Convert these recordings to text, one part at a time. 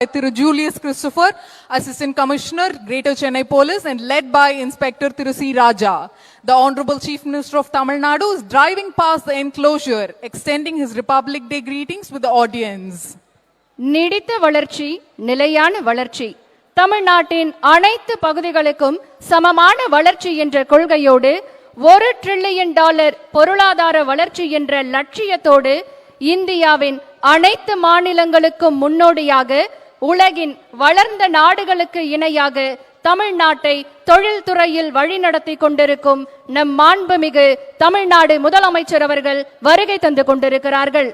Thiru Julius Christopher, Assistant Commissioner, Greater Chennai Police, and led by Inspector Thiru C. Raja. The Honorable Chief Minister of Tamil Nadu is driving past the enclosure, extending his Republic Day greetings with the audience. நீடித்த வளர்ச்சி நிலையான வளர்ச்சி தமிழ்நாட்டின் அனைத்து பகுதிகளுக்கும் சமமான வளர்ச்சி என்ற கொள்கையோடு $1 டிரில்லியன் பொருளாதார வளர்ச்சி என்ற லட்சியத்தோடு இந்தியாவின் அனைத்து மாநிலங்களுக்கும் முன்னோடியாக உலகின் வளர்ந்த நாடுகளுக்கு இணையாக தமிழ்நாட்டை தொழில்துறையில் வழிநடத்தி கொண்டிருக்கும் நம் மாண்புமிகு தமிழ்நாடு முதலமைச்சர் அவர்கள் வருகை தந்து கொண்டிருக்கிறார்கள்.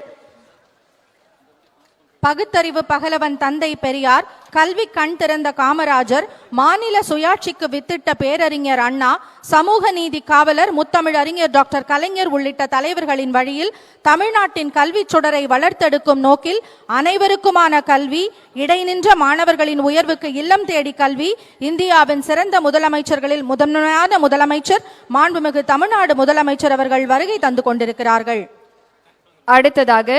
பகுத்தறிவு பகலவன் தந்தை பெரியார், கல்வி கண் திறந்த காமராஜர், மாநில சுயாட்சிக்கு வித்திட்ட பேரறிஞர் அண்ணா, சமூக நீதி காவலர் முத்தமிழ் அறிஞர் டாக்டர் கலைஞர் உள்ளிட்ட தலைவர்களின் வழியில் தமிழ்நாட்டின் கல்வி சுடரை வளர்த்தெடுக்கும் நோக்கில் அனைவருக்குமான கல்வி, இடைநின்ற மாணவர்களின் உயர்வுக்கு இல்லம் தேடி கல்வி, இந்தியாவின் சிறந்த முதலமைச்சர்களில் முதன்மையான முதலமைச்சர் மாண்புமிகு தமிழ்நாடு முதலமைச்சர் அவர்கள் வருகை தந்து கொண்டிருக்கிறார்கள். அடுத்ததாக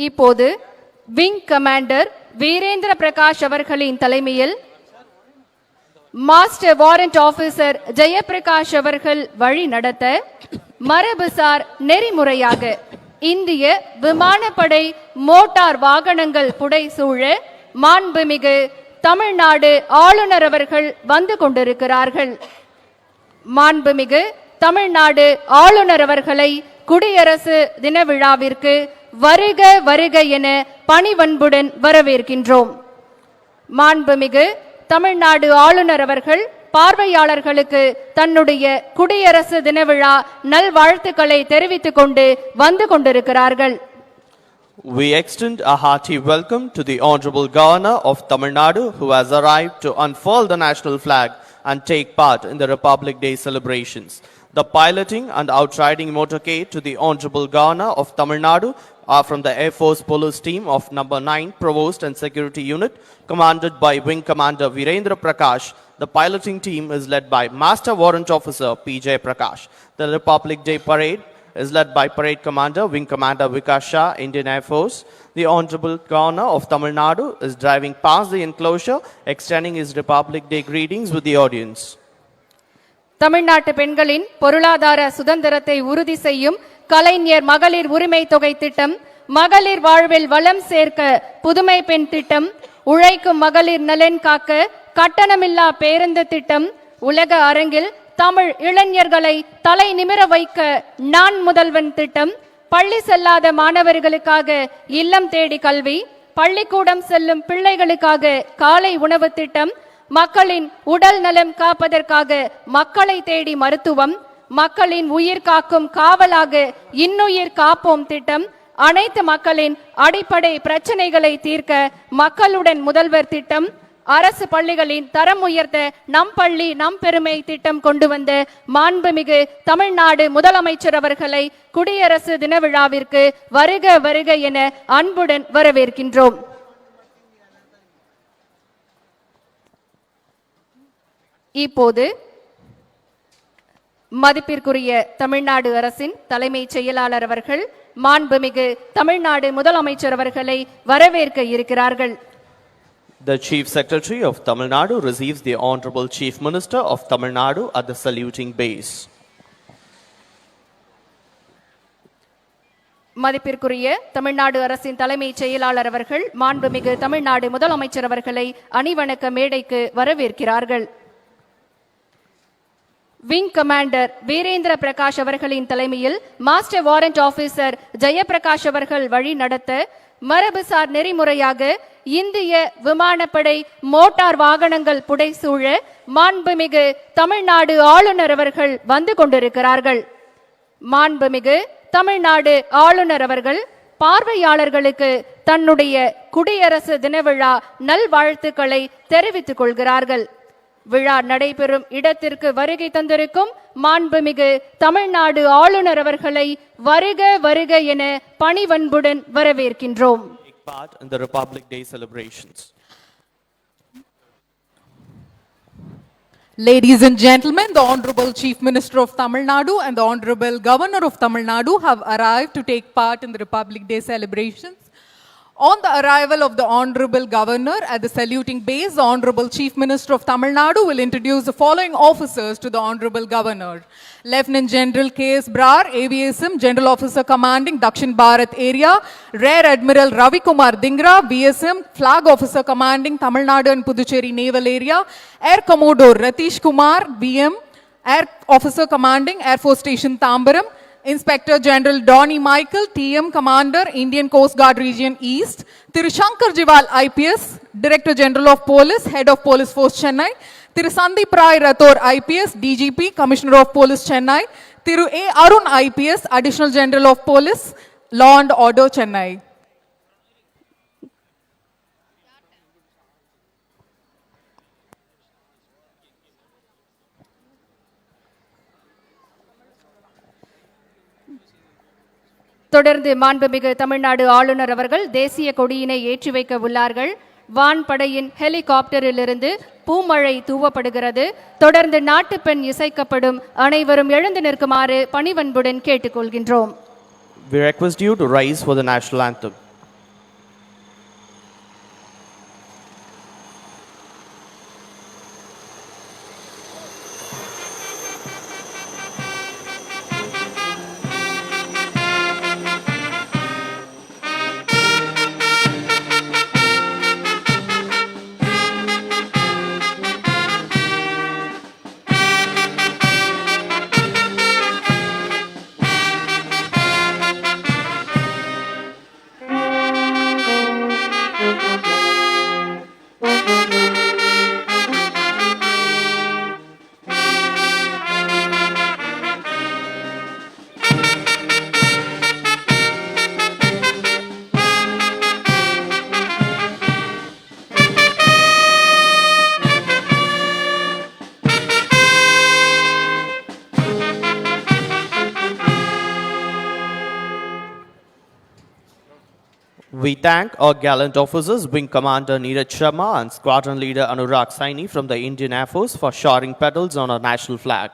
இப்போது விங் கமாண்டர் வீரேந்திர பிரகாஷ் அவர்களின் தலைமையில் மாஸ்டர் வாரண்ட் ஆபீசர் ஜெயபிரகாஷ் அவர்கள் வழி நடத்த மரபுசார் நெறிமுறையாக இந்திய விமானப்படை மோட்டார் வாகனங்கள் புடைசூழ மாண்புமிகு தமிழ்நாடு ஆளுநர் அவர்கள் வந்து கொண்டிருக்கிறார்கள். மாண்புமிகு தமிழ்நாடு ஆளுநர் அவர்களை குடியரசு தின விழாவிற்கு வருக வருக என பணிவன்புடன் வரவேற்கின்றோம். மாண்புமிகு தமிழ்நாடு ஆளுநர் அவர்கள் பார்வையாளர்களுக்கு தன்னுடைய குடியரசு தின விழா நல்வாழ்த்துக்களை தெரிவித்துக் கொண்டு வந்து கொண்டிருக்கிறார்கள். We extend a hearty welcome to the Honorable Governor of Tamil Nadu who has arrived to unfurl the national flag and take part in the Republic Day celebrations. The piloting and outriding motorcade to the Honorable Governor of Tamil Nadu are from the Air Force Police Team of number 9 Provost and Security Unit commanded by Wing Commander Virendra Prakash. The piloting team is led by Master Warrant Officer P.J. Prakash. The Republic Day Parade is led by Parade Commander Wing Commander Vikas Shah, Indian Air Force. The Honorable Governor of Tamil Nadu is driving past the enclosure, extending his Republic Day greetings with the audience. தமிழ்நாட்டு பெண்களின் பொருளாதார சுதந்திரத்தை உறுதி செய்யும் கலைஞர் மகளிர் உரிமை தொகை திட்டம், மகளிர் வாழ்வில் வளம் சேர்க்க புதுமை பெண் திட்டம், உழைக்கும் மகளிர் நலன் காக்க கட்டணமில்லா பேருந்து திட்டம், உலக அரங்கில் தமிழ் இளைஞர்களை தலை நிமிர வைக்க நான் முதல்வன் திட்டம், பள்ளி செல்லாத மாணவர்களுக்காக இல்லம் தேடி கல்வி, பள்ளிக்கூடம் செல்லும் பிள்ளைகளுக்காக காலை உணவு திட்டம், மக்களின் உடல் நலம் காப்பதற்காக மக்களை தேடி மருத்துவம், மக்களின் உயிர் காக்கும் காவலாக இன்னுயிர் காப்போம் திட்டம், அனைத்து மக்களின் அடிப்படை பிரச்சனைகளை தீர்க்க மக்களுடன் முதல்வர் திட்டம், அரசு பள்ளிகளின் தரம் உயர்த்த நம் பள்ளி நம் பெருமை திட்டம் கொண்டு வந்த மாண்புமிகு தமிழ்நாடு முதலமைச்சர் அவர்களை குடியரசு தின விழாவிற்கு வருக வருக என அன்புடன் வரவேற்கின்றோம். இப்போது மதிப்பிற்குரிய தமிழ்நாடு அரசின் தலைமைச் செயலாளர் அவர்கள் மாண்புமிகு தமிழ்நாடு முதலமைச்சர் அவர்களை வரவேற்க இருக்கிறார்கள். The Chief Secretary of Tamil Nadu receives the Honorable Chief Minister of Tamil Nadu at the saluting base. மதிப்பிற்குரிய தமிழ்நாடு அரசின் தலைமைச் செயலாளர் அவர்கள் மாண்புமிகு தமிழ்நாடு முதலமைச்சர் அவர்களை அணிவணக்க மேடைக்கு வரவேற்கிறார்கள். விங் கமாண்டர் வீரேந்திர பிரகாஷ் அவர்களின் தலைமையில் மாஸ்டர் வாரண்ட் ஆபீசர் ஜெயபிரகாஷ் அவர்கள் வழி நடத்த மரபுசார் நெறிமுறையாக இந்திய விமானப்படை மோட்டார் வாகனங்கள் புடைசூழ மாண்புமிகு தமிழ்நாடு ஆளுநர் அவர்கள் வந்து கொண்டிருக்கிறார்கள். மாண்புமிகு தமிழ்நாடு ஆளுநர் அவர்கள் பார்வையாளர்களுக்கு தன்னுடைய குடியரசு தின விழா நல்வாழ்த்துக்களை தெரிவித்துக் கொள்கிறார்கள். விழா நடைபெறும் இடத்திற்கு வருகை தந்திருக்கும் மாண்புமிகு தமிழ்நாடு ஆளுநர் அவர்களை வருக வருக என பணிவன்புடன் வரவேற்கின்றோம். In the Republic Day celebrations. Ladies and gentlemen, the Honorable Chief Minister of Tamil Nadu and the Honorable Governor of Tamil Nadu have arrived to take part in the Republic Day celebrations. On the arrival of the Honorable Governor at the saluting base, the Honorable Chief Minister of Tamil Nadu will introduce the following officers to the Honorable Governor. Lieutenant General K.S. Brar, AVSM, General Officer Commanding Dakshin Bharat Area, Rear Admiral Ravi Kumar Dingra, VSM, Flag Officer Commanding Tamil Nadu and Puducherry Naval Area, Air Commodore Ratish Kumar, BM, Air Officer Commanding Air Force Station Tambaram, Inspector General Donny Michael, TM Commander, Indian Coast Guard Region East, Thiru Shankar Jiwal, IPS, Director General of Police, Head of Police Force Chennai, Thiru Sandeep Rai Rathore, IPS, DGP, Commissioner of Police Chennai, Thiru A. Arun, IPS, Additional General of Police, Law and Order Chennai. தொடர்ந்து மாண்புமிகு தமிழ்நாடு ஆளுநர் அவர்கள் தேசிய கொடியினை ஏற்றி வைக்க உள்ளார்கள். வான்படையின் ஹெலிகாப்டரிலிருந்து பூமழை தூவப்படுகிறது. தொடர்ந்து நாட்டுப்பெண் இசைக்கப்படும். அனைவரும் எழுந்து நிற்குமாறு பணிவன்புடன் கேட்டுக்கொள்கின்றோம். We request you to rise for the national anthem. We thank our gallant officers, Wing Commander Neeraj Sharma and Squadron Leader Anurag Saini from the Indian Air Force for shoring petals on our national flag.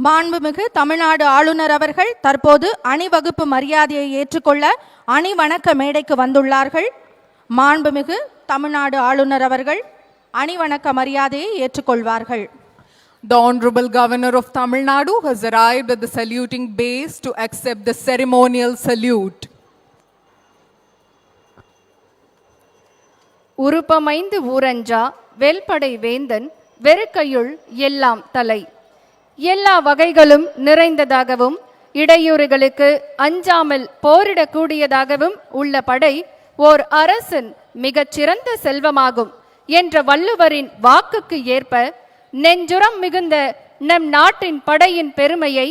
மாண்புமிகு தமிழ்நாடு ஆளுநர் அவர்கள் தற்போது அணிவகுப்பு மரியாதையை ஏற்றுக்கொள்ள அணிவணக்க மேடைக்கு வந்துள்ளார்கள். மாண்புமிகு தமிழ்நாடு ஆளுநர் அவர்கள் அணிவணக்க மரியாதையை ஏற்றுக்கொள்வார்கள். The Honorable Governor of Tamil Nadu has arrived at the saluting base to accept the ceremonial salute. உருப்பமைந்து ஊரஞ்சா வெல்படை வேந்தன் வெறுக்கையுள் எல்லாம் தலை. எல்லா வகைகளும் நிறைந்ததாகவும் இடையூறுகளுக்கு அஞ்சாமல் போரிடக்கூடியதாகவும் உள்ள படை ஓர் அரசின் மிகச்சிறந்த செல்வமாகும் என்ற வள்ளுவரின் வாக்குக்கு ஏற்ப நெஞ்சுரம் மிகுந்த நம் நாட்டின் படையின் பெருமையை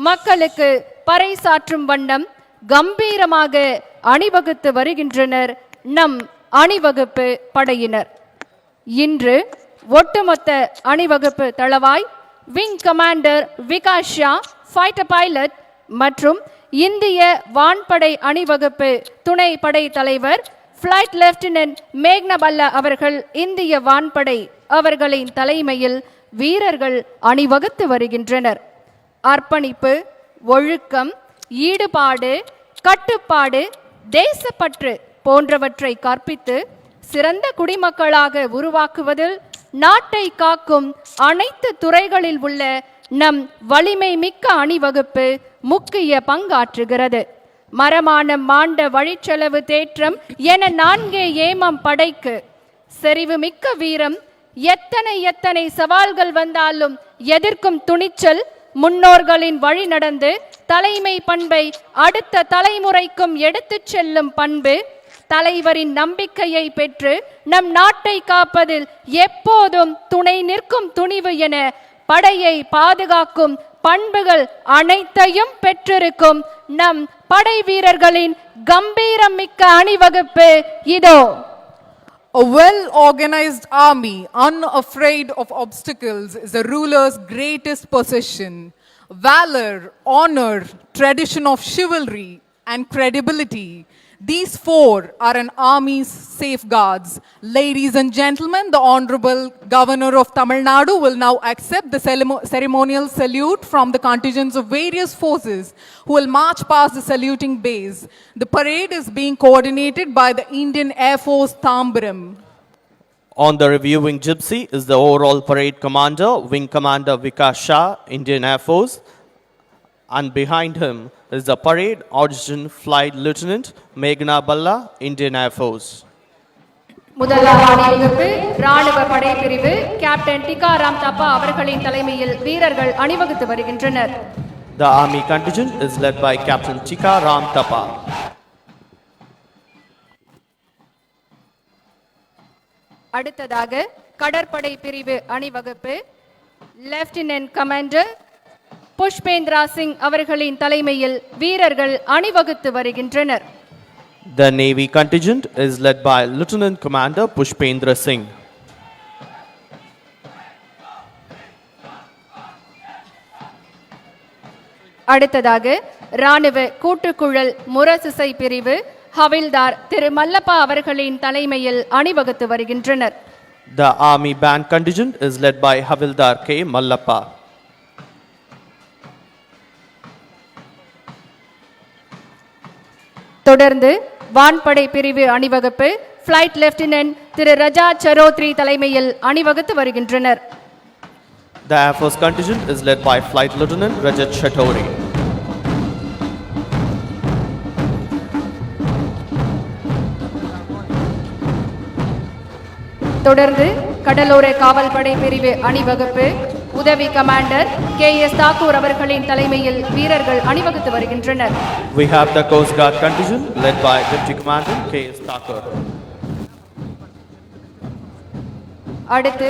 மக்களுக்கு பறைசாற்றும் வண்ணம் கம்பீரமாக அணிவகுத்து வருகின்றனர் நம் அணிவகுப்பு படையினர். இன்று ஒட்டுமொத்த அணிவகுப்பு தளவாய் wing commander Vikash Shah, fighter pilot மற்றும் இந்திய வான்படை அணிவகுப்பு துணை படை தலைவர் ஃபிளைட் லெப்டினன்ட் மேக்னபல்லா அவர்கள் இந்திய வான்படை அவர்களின் தலைமையில் வீரர்கள் அணிவகுத்து வருகின்றனர். அர்ப்பணிப்பு, ஒழுக்கம், ஈடுபாடு, கட்டுப்பாடு, தேசப்பற்று போன்றவற்றை கற்பித்து சிறந்த குடிமக்களாக உருவாக்குவதில் நாட்டை காக்கும் அனைத்து துறைகளில் உள்ள நம் வலிமை மிக்க அணிவகுப்பு முக்கிய பங்காற்றுகிறது. மரமானம் மாண்ட வழிச்செலவு தேற்றம் என 4 ஏமம் படைக்கு செறிவு மிக்க வீரம், எத்தனை எத்தனை சவால்கள் வந்தாலும் எதிர்க்கும் துணிச்சல், முன்னோர்களின் வழி நடந்து தலைமை பண்பை அடுத்த தலைமுறைக்கும் எடுத்துச் செல்லும் பண்பு, தலைவரின் நம்பிக்கையை பெற்று நம் நாட்டை காப்பதில் எப்போதும் துணை நிற்கும் துணிவு என படையை பாதுகாக்கும் பண்புகள் அனைத்தையும் பெற்றிருக்கும் நம் படை வீரர்களின் கம்பீரம் மிக்க அணிவகுப்பு இதோ. A well-organized army, unafraid of obstacles, is a ruler's greatest possession. Valor, honor, tradition of chivalry, and credibility. These four are an army's safeguards. Ladies and gentlemen, the Honorable Governor of Tamil Nadu will now accept the ceremonial salute from the contingents of various forces who will march past the saluting bays. The parade is being coordinated by the Indian Air Force Tambaram. On the reviewing gypsy is the overall parade commander, Wing Commander Vikas Shah, Indian Air Force. And behind him is the parade adjutant Flight Lieutenant Meghna Balla, Indian Air Force. முதலாம் அணிவகுப்பு ராணுவ படைப்பிரிவு captain டிகாராம் தப்பா அவர்களின் தலைமையில் வீரர்கள் அணிவகுத்து வருகின்றனர். The army contingent is led by Captain Tika Ram Thapa. அடுத்ததாக கடற்படை பிரிவு அணிவகுப்பு லெப்டினன்ட் கமாண்டர் புஷ்பேந்திரா சிங் அவர்களின் தலைமையில் வீரர்கள் அணிவகுத்து வருகின்றனர். The Navy contingent is led by Lieutenant Commander Pushpendra Singh. அடுத்ததாக ராணுவ கூட்டுக்குழல் முரசிசை பிரிவு ஹவில்தார் திரு மல்லப்பா அவர்களின் தலைமையில் அணிவகுத்து வருகின்றனர். The Army Band contingent is led by Havildar K. Mallappa. தொடர்ந்து வான்படை பிரிவு அணிவகுப்பு பிளைட் லெப்டினன்ட் திரு ரஜா சரோத்ரி தலைமையில் அணிவகுத்து வருகின்றனர். The Air Force contingent is led by Flight Lieutenant Rajat Chatori. தொடர்ந்து கடலோர காவல்படை பிரிவு அணிவகுப்பு உதவி கமாண்டர் KS தாக்கூர் அவர்களின் தலைமையில் வீரர்கள் அணிவகுத்து வருகின்றனர். We have the Coast Guard contingent led by Deputy Commandant KS Thakur. அடுத்து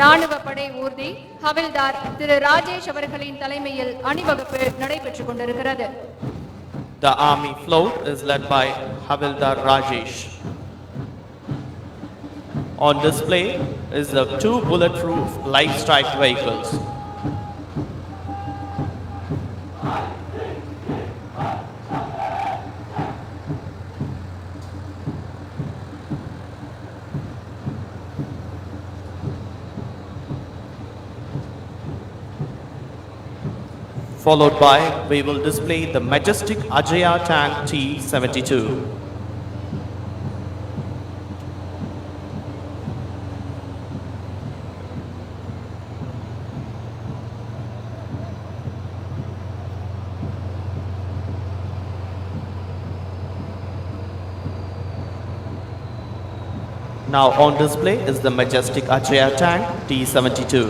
ராணுவ படை ஊர்தி ஹவில்தார் திரு ராஜேஷ் அவர்களின் தலைமையில் அணிவகுப்பு நடைபெற்றுக் கொண்டிருக்கிறது. The Army float is led by Havildar Rajesh. On display is the two bulletproof light strike vehicles. Followed by, we will display the majestic Ajaya tank T-72. Now on display is the majestic Ajaya tank T-72.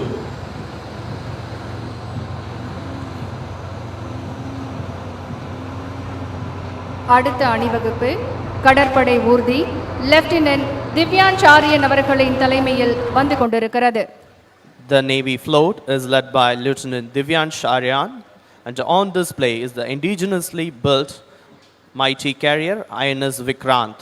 அடுத்த அணிவகுப்பு கடற்படை ஊர்தி lieutenant Divyansh சாரியன் அவர்களின் தலைமையில் வந்து கொண்டிருக்கிறது. The Navy float is led by Lieutenant Divyan Sharyan, and on display is the indigenously built mighty carrier INS Vikrant.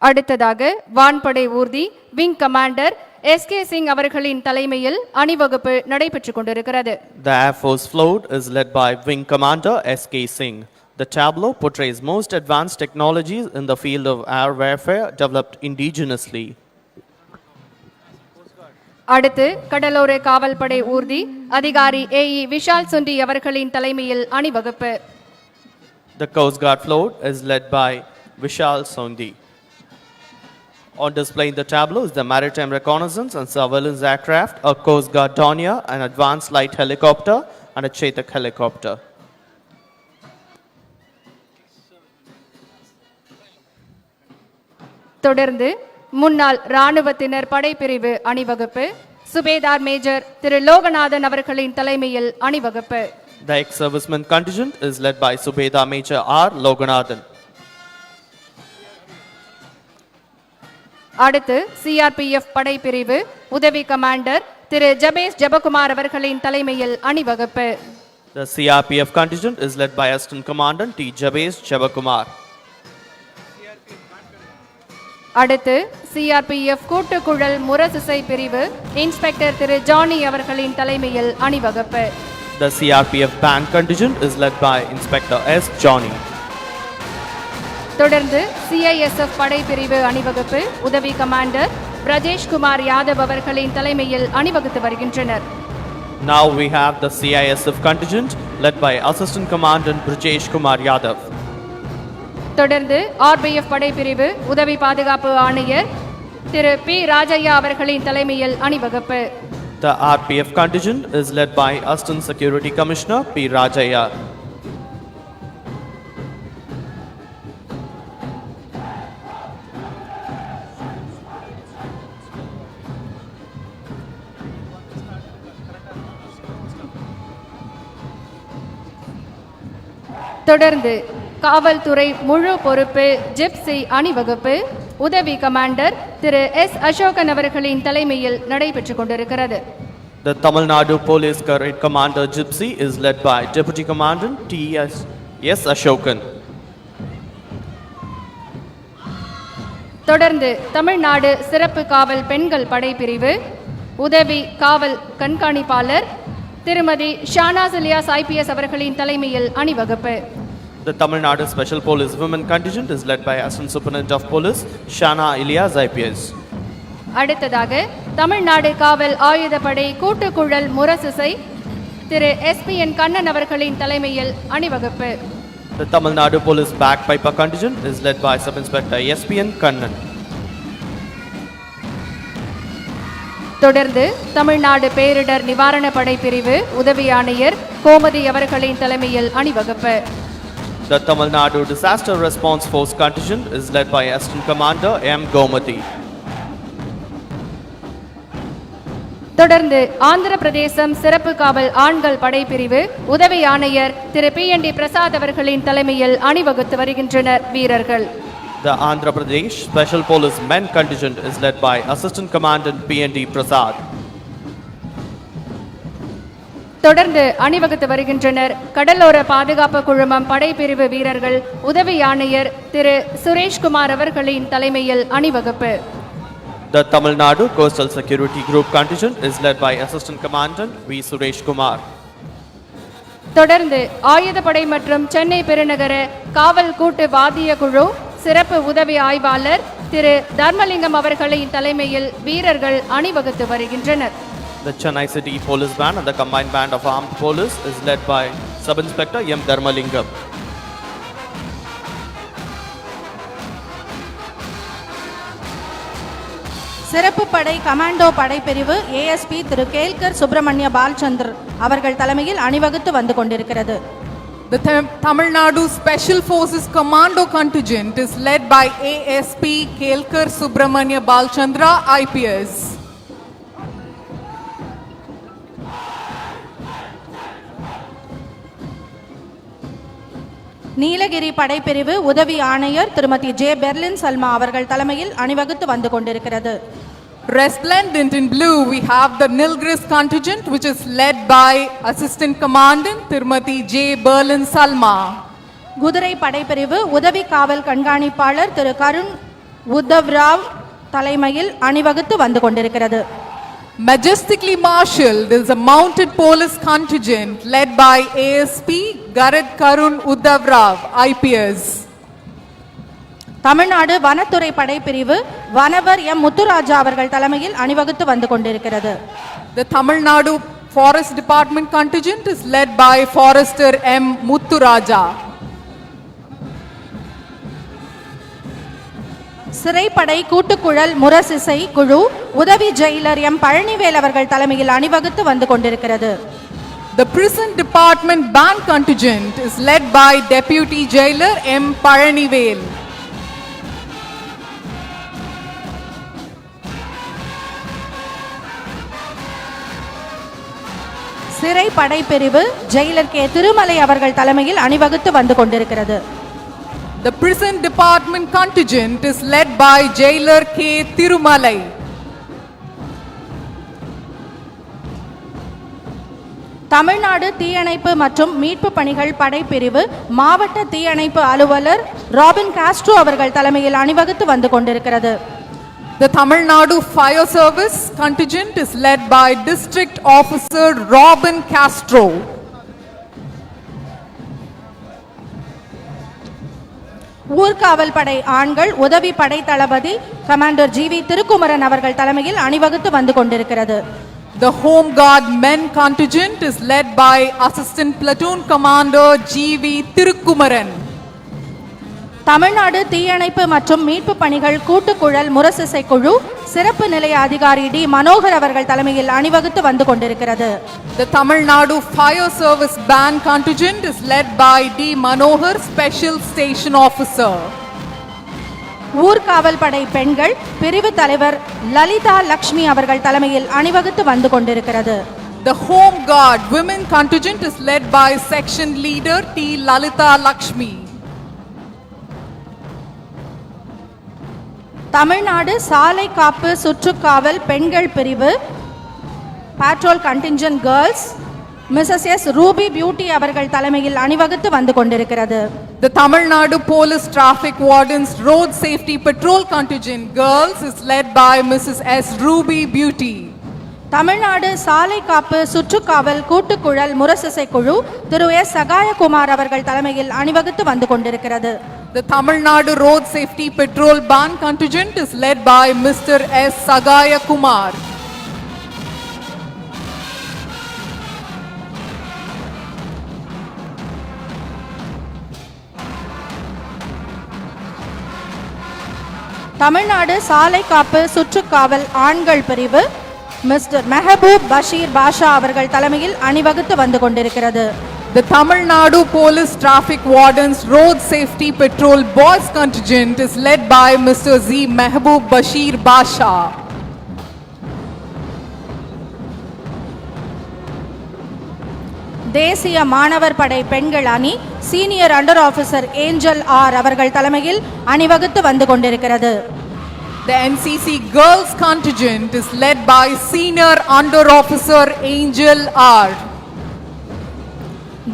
அடுத்ததாக வான்படை ஊர்தி விங் கமாண்டர் SK சிங் அவர்களின் தலைமையில் அணிவகுப்பு நடைபெற்றுக் கொண்டிருக்கிறது. The Air Force float is led by Wing Commander SK Singh. The tableau portrays most advanced technologies in the field of air warfare developed indigenously. அடுத்து கடலோர காவல்படை ஊர்தி அதிகாரி AE விஷால் சுண்டி அவர்களின் தலைமையில் அணிவகுப்பு. The Coast Guard float is led by Vishal Sondi. On display in the tableau is the Maritime Reconnaissance and Surveillance Aircraft, a Coast Guard Dornier, an Advanced Light Helicopter, and a Chetak helicopter. தொடர்ந்து முன்னாள் இராணுவத்தினர் படைப்பிரிவு அணிவகுப்பு சுபேதார் major திரு லோகநாதன் அவர்களின் தலைமையில் அணிவகுப்பு. The ex-serviceman contingent is led by Subedar Major R. Loganathan. அடுத்து CRPF படைப்பிரிவு உதவி கமாண்டர் திரு ஜபேஷ் ஜெபகுமார் அவர்களின் தலைமையில் அணிவகுப்பு. The CRPF contingent is led by Assistant Commandant T. Jabesh Jebakumar. அடுத்து CRPF கூட்டுக்குழல் முரசிசை பிரிவு இன்ஸ்பெக்டர் திரு ஜானி அவர்களின் தலைமையில் அணிவகுப்பு. The CRPF band contingent is led by Inspector S. Johnny. தொடர்ந்து CISF படைப்பிரிவு அணிவகுப்பு உதவி கமாண்டர் பிரஜேஷ் குமார் யாதவ் அவர்களின் தலைமையில் அணிவகுத்து வருகின்றனர். Now we have the CISF contingent led by Assistant Commandant Brajesh Kumar Yadav. தொடர்ந்து RBF படைப்பிரிவு உதவி பாதுகாப்பு ஆணையர் திரு பி ராஜையா அவர்களின் தலைமையில் அணிவகுப்பு. The RPF contingent is led by Assistant Security Commissioner P. Rajaya. தொடர்ந்து காவல்துறை முழு பொறுப்பு ஜிப்சி அணிவகுப்பு உதவி கமாண்டர் திரு எஸ் அசோகன் அவர்களின் தலைமையில் நடைபெற்றுக் கொண்டிருக்கிறது. The Tamil Nadu Police Cadet Commander Gypsy is led by Deputy Commandant T.S. Ashokan. தொடர்ந்து தமிழ்நாடு சிறப்பு காவல் பெண்கள் படைப்பிரிவு உதவி காவல் கண்காணிப்பாளர் திருமதி ஷானாஸ் இலியாஸ் IPS அவர்களின் தலைமையில் அணிவகுப்பு. The Tamil Nadu Special Police Women Contingent is led by Assistant Superintendent of Police Shana Ilyas IPS. அடுத்ததாக தமிழ்நாடு காவல் ஆயுதப்படை கூட்டுக்குழல் முரசிசை திரு SPN கண்ணன் அவர்களின் தலைமையில் அணிவகுப்பு. The Tamil Nadu Police Bagpiper Contingent is led by Sub-Inspector SPN Kannan. தொடர்ந்து தமிழ்நாடு பேரிடர் நிவாரண படைப்பிரிவு உதவி ஆணையர் கோமதி அவர்களின் தலைமையில் அணிவகுப்பு. The Tamil Nadu Disaster Response Force Contingent is led by Assistant Commander M. Gomati. தொடர்ந்து ஆந்திர பிரதேசம் சிறப்பு காவல் ஆண்கள் படைப்பிரிவு உதவி ஆணையர் திரு PND பிரசாத் அவர்களின் தலைமையில் அணிவகுத்து வருகின்றனர் வீரர்கள். The Andhra Pradesh Special Police Men Contingent is led by Assistant Commandant PND Prasad. தொடர்ந்து அணிவகுத்து வருகின்றனர் கடலோர பாதுகாப்பு குழுமம் படைப்பிரிவு வீரர்கள் உதவி ஆணையர் திரு சுரேஷ்குமார் அவர்களின் தலைமையில் அணிவகுப்பு. The Tamil Nadu Coastal Security Group Contingent is led by Assistant Commandant V. Suresh Kumar. தொடர்ந்து ஆயுதப்படை மற்றும் சென்னை பெருநகர காவல் கூட்டு வாத்திய குழு சிறப்பு உதவி ஆய்வாளர் திரு தர்மலிங்கம் அவர்களின் தலைமையில் வீரர்கள் அணிவகுத்து வருகின்றனர். The Chennai City Police Band and the Combined Band of Armed Police is led by Sub-Inspector M. Dharmalingam. சிறப்பு படை கமாண்டோ படைப்பிரிவு ASP திரு கேல்கர் சுப்பிரமணிய பால்சந்தர் அவர்கள் தலைமையில் அணிவகுத்து வந்து கொண்டிருக்கிறது. The Tamil Nadu Special Forces Commando Contingent is led by ASP Kelkar Subramanya Balchandra IPS. Nilgiri படைப்பிரிவு உதவி ஆணையர் திருமதி ஜே பெர்லின் சல்மா அவர்கள் தலைமையில் அணிவகுத்து வந்து கொண்டிருக்கிறது. Resplendent in blue, we have the Nilgiris contingent, which is led by Assistant Commandant Tirumati J. Berlin Salma. குதிரை படைப்பிரிவு உதவி காவல் கண்காணிப்பாளர் திரு கருண் உத்தவ் ராவ் தலைமையில் அணிவகுத்து வந்து கொண்டிருக்கிறது. Majestically marshaled is a mounted police contingent led by ASP Garad Karun Uddhav Rao, IPS. Tamil Nadu வனத்துறை படைப்பிரிவு வனவர் M. முத்துராஜா அவர்கள் தலைமையில் அணிவகுத்து வந்து கொண்டிருக்கிறது. The Tamil Nadu Forest Department contingent is led by Forester M. Muthuraja. சிறைப்படை கூட்டுக்குழல் முரசிசை குழு உதவி ஜெயிலர் M. பழனிவேல் அவர்கள் தலைமையில் அணிவகுத்து வந்து கொண்டிருக்கிறது. The Prison Department Band contingent is led by Deputy Jailer M. Palanivel. சிறை படைப்பிரிவு ஜெயிலர் கே திருமலை அவர்கள் தலைமையில் அணிவகுத்து வந்து கொண்டிருக்கிறது. The prison department contingent is led by Jailer K. Thirumalai. Tamil Nadu தீயணைப்பு மற்றும் மீட்பு பணிகள் படைப்பிரிவு மாவட்ட தீயணைப்பு அலுவலர் ராபின் காஸ்ட்ரோ அவர்கள் தலைமையில் அணிவகுத்து வந்து கொண்டிருக்கிறது. The Tamil Nadu Fire Service contingent is led by District Officer Robin Castro. ஊர்காவல் படை ஆண்கள் உதவி படை தளபதி கமாண்டர் ஜி.வி. திருக்குமரன் அவர்கள் தலைமையில் அணிவகுத்து வந்து கொண்டிருக்கிறது. The Home Guard men contingent is led by Assistant Platoon Commander G.V. Tirukkumaran. Tamil Nadu தீயணைப்பு மற்றும் மீட்பு பணிகள் கூட்டுக்குழல் முரசிசை குழு சிறப்பு நிலைய அதிகாரி டி மனோகர் அவர்கள் தலைமையில் அணிவகுத்து வந்து கொண்டிருக்கிறது. The Tamil Nadu Fire Service band contingent is led by D. Manohar, Special Station Officer. ஊர்காவல் படை பெண்கள் பிரிவு தலைவர் லலிதா லக்ஷ்மி அவர்கள் தலைமையில் அணிவகுத்து வந்து கொண்டிருக்கிறது. The Home Guard women contingent is led by Section Leader T. Lalita Lakshmi. Tamil Nadu சாலை காப்பு சுற்றுக்காவல் பெண்கள் பிரிவு patrol contingent girls Mrs S Ruby Beauty அவர்கள் தலைமையில் அணிவகுத்து வந்து கொண்டிருக்கிறது. The Tamil Nadu Police Traffic Wardens Road Safety Patrol Contingent Girls is led by Mrs. S. Ruby Beauty. Tamil Nadu சாலை காப்பு சுற்றுக்காவல் கூட்டுக்குழல் முரசிசை குழு திரு எஸ் சகாயகுமார் அவர்கள் தலைமையில் அணிவகுத்து வந்து கொண்டிருக்கிறது. The Tamil Nadu Road Safety Patrol Band Contingent is led by Mr. S. Sagaya Kumar. Tamil Nadu சாலை காப்பு சுற்றுக்காவல் ஆண்கள் பிரிவு மிஸ்டர் மெஹபூப் பஷீர் பாஷா அவர்கள் தலைமையில் அணிவகுத்து வந்து கொண்டிருக்கிறது. The Tamil Nadu Police Traffic Wardens Road Safety Patrol Boys Contingent is led by Mr. Z. Mehboob Bashir Basha. தேசிய மாணவர் படை பெண்கள் அணி senior under officer Angel R அவர்கள் தலைமையில் அணிவகுத்து வந்து கொண்டிருக்கிறது. The NCC Girls Contingent is led by Senior Under Officer Angel R.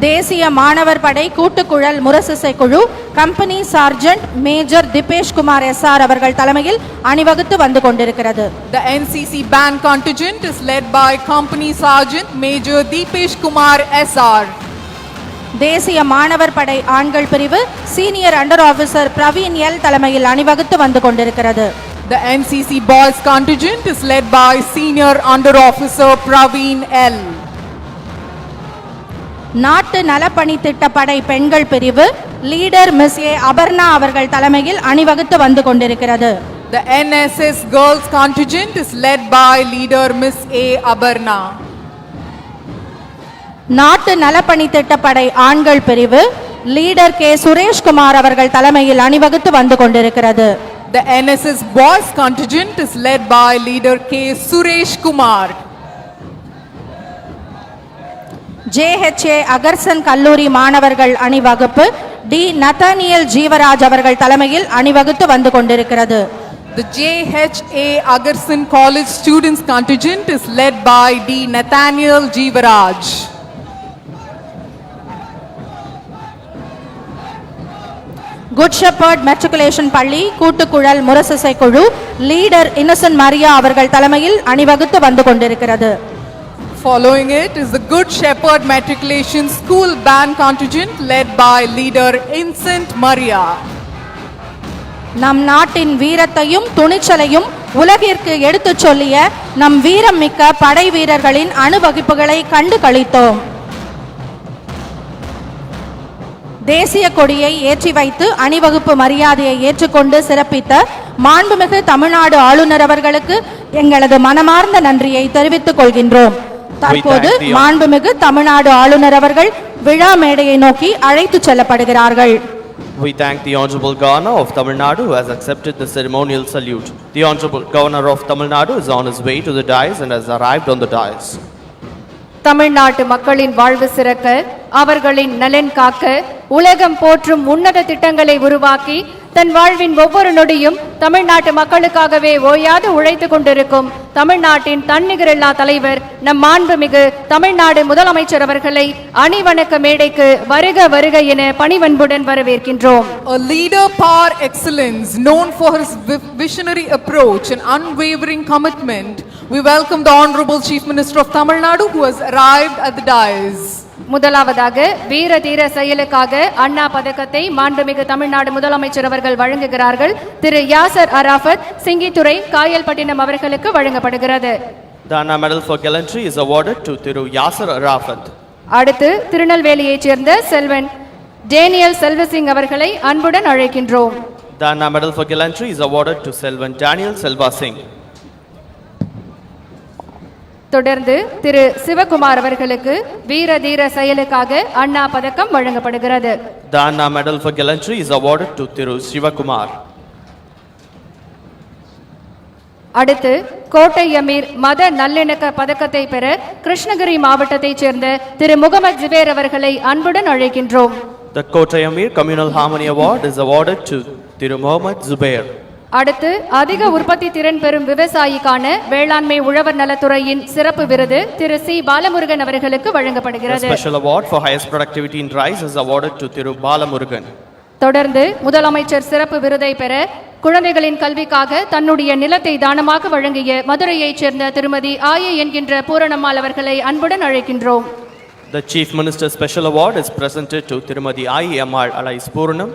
தேசிய மாணவர் படை கூட்டுக்குழல் முரசிசை குழு company sergeant major Dipesh Kumar S R அவர்கள் தலைமையில் அணிவகுத்து வந்து கொண்டிருக்கிறது. The NCC Band Contingent is led by Company Sergeant Major Deepesh Kumar SR. தேசிய மாணவர் படை ஆண்கள் பிரிவு senior under officer Praveen L தலைமையில் அணிவகுத்து வந்து கொண்டிருக்கிறது. The NCC Boys Contingent is led by Senior Under Officer Praveen L. நாட்டு நலப்பணி திட்டப்படை பெண்கள் பிரிவு லீடர் மிஸ் ஏ அபர்ணா அவர்கள் தலைமையில் அணிவகுத்து வந்து கொண்டிருக்கிறது. The NSS Girls Contingent is led by Leader Miss A. Abarna. நாட்டு நலப்பணி திட்டப்படை ஆண்கள் பிரிவு லீடர் கே சுரேஷ்குமார் அவர்கள் தலைமையில் அணிவகுத்து வந்து கொண்டிருக்கிறது. The NSS Boys Contingent is led by Leader K. Suresh Kumar. JHA அகர்சன் கல்லூரி மாணவர்கள் அணிவகுப்பு டி நத்தானியல் ஜீவராஜ் அவர்கள் தலைமையில் அணிவகுத்து வந்து கொண்டிருக்கிறது. The JHA Agarsan College Students Contingent is led by D. Nathaniel Jeevaraj. Good shepherd matriculation பள்ளி கூட்டுக்குழல் முரசிசை குழு லீடர் இன்னசென்ட் மரியா அவர்கள் தலைமையில் அணிவகுத்து வந்து கொண்டிருக்கிறது. Following it is the Good Shepherd Matriculation School Band Contingent led by Leader Innocent Maria. நம் நாட்டின் வீரத்தையும் துணிச்சலையும் உலகிற்கு எடுத்துச் சொல்லிய நம் வீரம் மிக்க படை வீரர்களின் அணிவகுப்புகளை கண்டு களித்தோம். தேசிய கொடியை ஏற்றி வைத்து அணிவகுப்பு மரியாதையை ஏற்றுக்கொண்டு சிறப்பித்த மாண்புமிகு தமிழ்நாடு ஆளுநர் அவர்களுக்கு எங்களது மனமார்ந்த நன்றியை தெரிவித்துக் கொள்கின்றோம். தற்போது மாண்புமிகு தமிழ்நாடு ஆளுநர் அவர்கள் விழா மேடையை நோக்கி அழைத்து செல்லப்படுகிறார்கள். We thank the Honorable Governor of Tamil Nadu who has accepted the ceremonial salute. The Honorable Governor of Tamil Nadu is on his way to the dais and has arrived on the dais. தமிழ்நாட்டு மக்களின் வாழ்வு சிறக்க, அவர்களின் நலன் காக்க, உலகம் போற்றும் உன்னத திட்டங்களை உருவாக்கி தன் வாழ்வின் ஒவ்வொரு நொடியும் தமிழ்நாட்டு மக்களுக்காகவே ஓயாது உழைத்துக் கொண்டிருக்கும் தமிழ்நாட்டின் தன்னிகரில்லா தலைவர் நம் மாண்புமிகு தமிழ்நாடு முதலமைச்சர் அவர்களை அணிவணக்க மேடைக்கு வருக வருக என பணிவன்புடன் வரவேற்கின்றோம். A leader par excellence, known for his visionary approach and unwavering commitment, we welcome the Honorable Chief Minister of Tamil Nadu who has arrived at the dais. முதலாவதாக வீர தீர செயலுக்காக அண்ணா பதக்கத்தை மாண்புமிகு தமிழ்நாடு முதலமைச்சர் அவர்கள் வழங்குகிறார்கள். திரு யாசர் அராஃபத், சிங்கித்துறை, காயல்பட்டினம் அவர்களுக்கு வழங்கப்படுகிறது. The Anna Medal for Gallantry is awarded to Thiru Yasser Arafat. அடுத்து திருநெல்வேலியைச் சேர்ந்த செல்வன் டேனியல் செல்வசிங் அவர்களை அன்புடன் அழைக்கின்றோம். The Anna Medal for Gallantry is awarded to Selvan Daniel Selva Singh. தொடர்ந்து திரு சிவகுமார் அவர்களுக்கு வீர தீர செயலுக்காக அண்ணா பதக்கம் வழங்கப்படுகிறது. The Anna Medal for Gallantry is awarded to Thiru Sivakumar. அடுத்து கோட்டை அமீர் மத நல்லிணக்க பதக்கத்தை பெற கிருஷ்ணகிரி மாவட்டத்தைச் சேர்ந்த திரு முகமது ஜுபேர் அவர்களை அன்புடன் அழைக்கின்றோம். The Kottay Amir Communal Harmony Award is awarded to Thiru Mohammad Zubair. அடுத்து அதிக உற்பத்தி திறன் பெறும் விவசாயிக்கான வேளாண்மை உழவர் நலத்துறையின் சிறப்பு விருது திரு சி பாலமுருகன் அவர்களுக்கு The வழங்கப்படுகிறது. special award for highest productivity in rice is awarded to Thiru Balamurugan. தொடர்ந்து முதலமைச்சர் சிறப்பு விருதை பெற குழந்தைகளின் கல்விக்காக தன்னுடைய நிலத்தை தானமாக வழங்கிய மதுரையைச் சேர்ந்த திருமதி ஆயே என்கின்ற பூரணம்மாள் அவர்களை அன்புடன் அழைக்கின்றோம். The Chief Minister's special award is presented to Tirumadi I. Ammal Alais Purnam.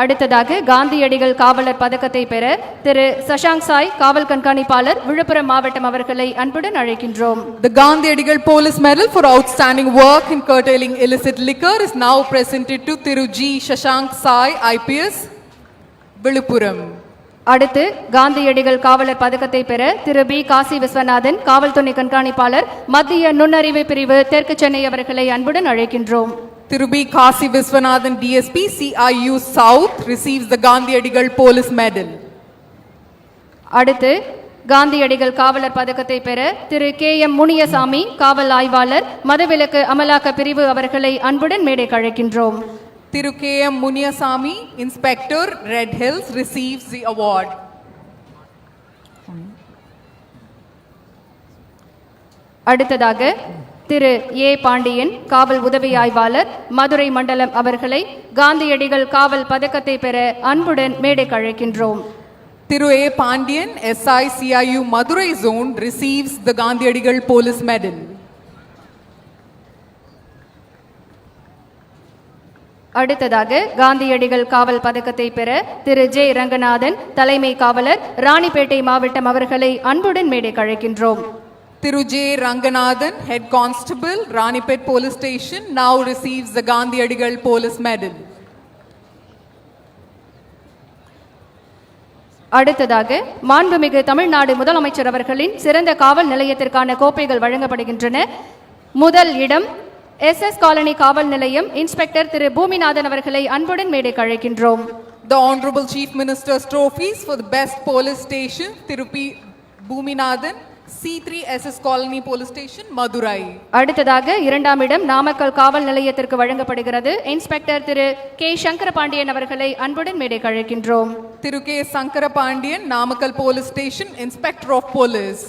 அடுத்ததாக காந்தியடிகள் காவலர் பதக்கத்தை பெற திரு சஷாங்க் சாய், காவல் கண்காணிப்பாளர், விழுப்புரம் மாவட்டம் அவர்களை அன்புடன் அழைக்கின்றோம். The Gandhiadigal Police Medal for outstanding work in curtailing illicit liquor is now presented to Thiru G. Shashank Sai, IPS, Viluppuram. அடுத்து காந்தியடிகள் காவலர் பதக்கத்தை பெற திரு பி காசி விஸ்வநாதன், காவல் துணை கண்காணிப்பாளர், மத்திய நுண்ணறிவு பிரிவு, தெற்கு சென்னை அவர்களை அன்புடன் அழைக்கின்றோம். Thiru B. Kasi Viswanathan, DSP, CIU South, receives the Gandhiadigal Police Medal. அடுத்து காந்தியடிகள் காவலர் பதக்கத்தை பெற திரு கே எம் முனியசாமி, காவல் ஆய்வாளர், மதவிலக்கு அமலாக்க பிரிவு அவர்களை அன்புடன் மேடைக்கு அழைக்கின்றோம். Thiru K. M. Munyasamy, Inspector, Red Hills, receives the award. அடுத்ததாக திரு ஏ பாண்டியன், காவல் உதவி ஆய்வாளர், மதுரை மண்டலம் அவர்களை காந்தியடிகள் காவல் பதக்கத்தை பெற அன்புடன் மேடைக்கு அழைக்கின்றோம். Thiru A. Pandian, SI CIU Madurai Zone, receives the Gandhiadigal Police Medal. அடுத்ததாக காந்தியடிகள் காவல் பதக்கத்தை பெற திரு ஜே ரங்கநாதன், தலைமை காவலர், ராணிப்பேட்டை மாவட்டம் அவர்களை அன்புடன் மேடைக்கு அழைக்கின்றோம். Thiru J. Ranganathan, Head Constable, Ranipet Police Station, now receives the Gandhiadigal Police Medal. அடுத்ததாக மாண்புமிகு தமிழ்நாடு முதலமைச்சர் அவர்களின் சிறந்த காவல் நிலையத்திற்கான கோப்பைகள் வழங்கப்படுகின்றன. முதல் இடம் SS காலனி காவல் நிலையம், இன்ஸ்பெக்டர் திரு பூமிநாதன் அவர்களை அன்புடன் மேடைக்கு அழைக்கின்றோம். The Honorable Chief Minister's trophies for the best police station, Thiru P. Bhuminathan, C3 SS Colony Police Station, Madurai. அடுத்ததாக இரண்டாம் இடம் நாமக்கல் காவல் நிலையத்திற்கு வழங்கப்படுகிறது. இன்ஸ்பெக்டர் திரு கே சங்கரபாண்டியன் அவர்களை அன்புடன் மேடைக்கு அழைக்கின்றோம். Thiru K. Sankarapandian, Namakkal Police Station, Inspector of Police.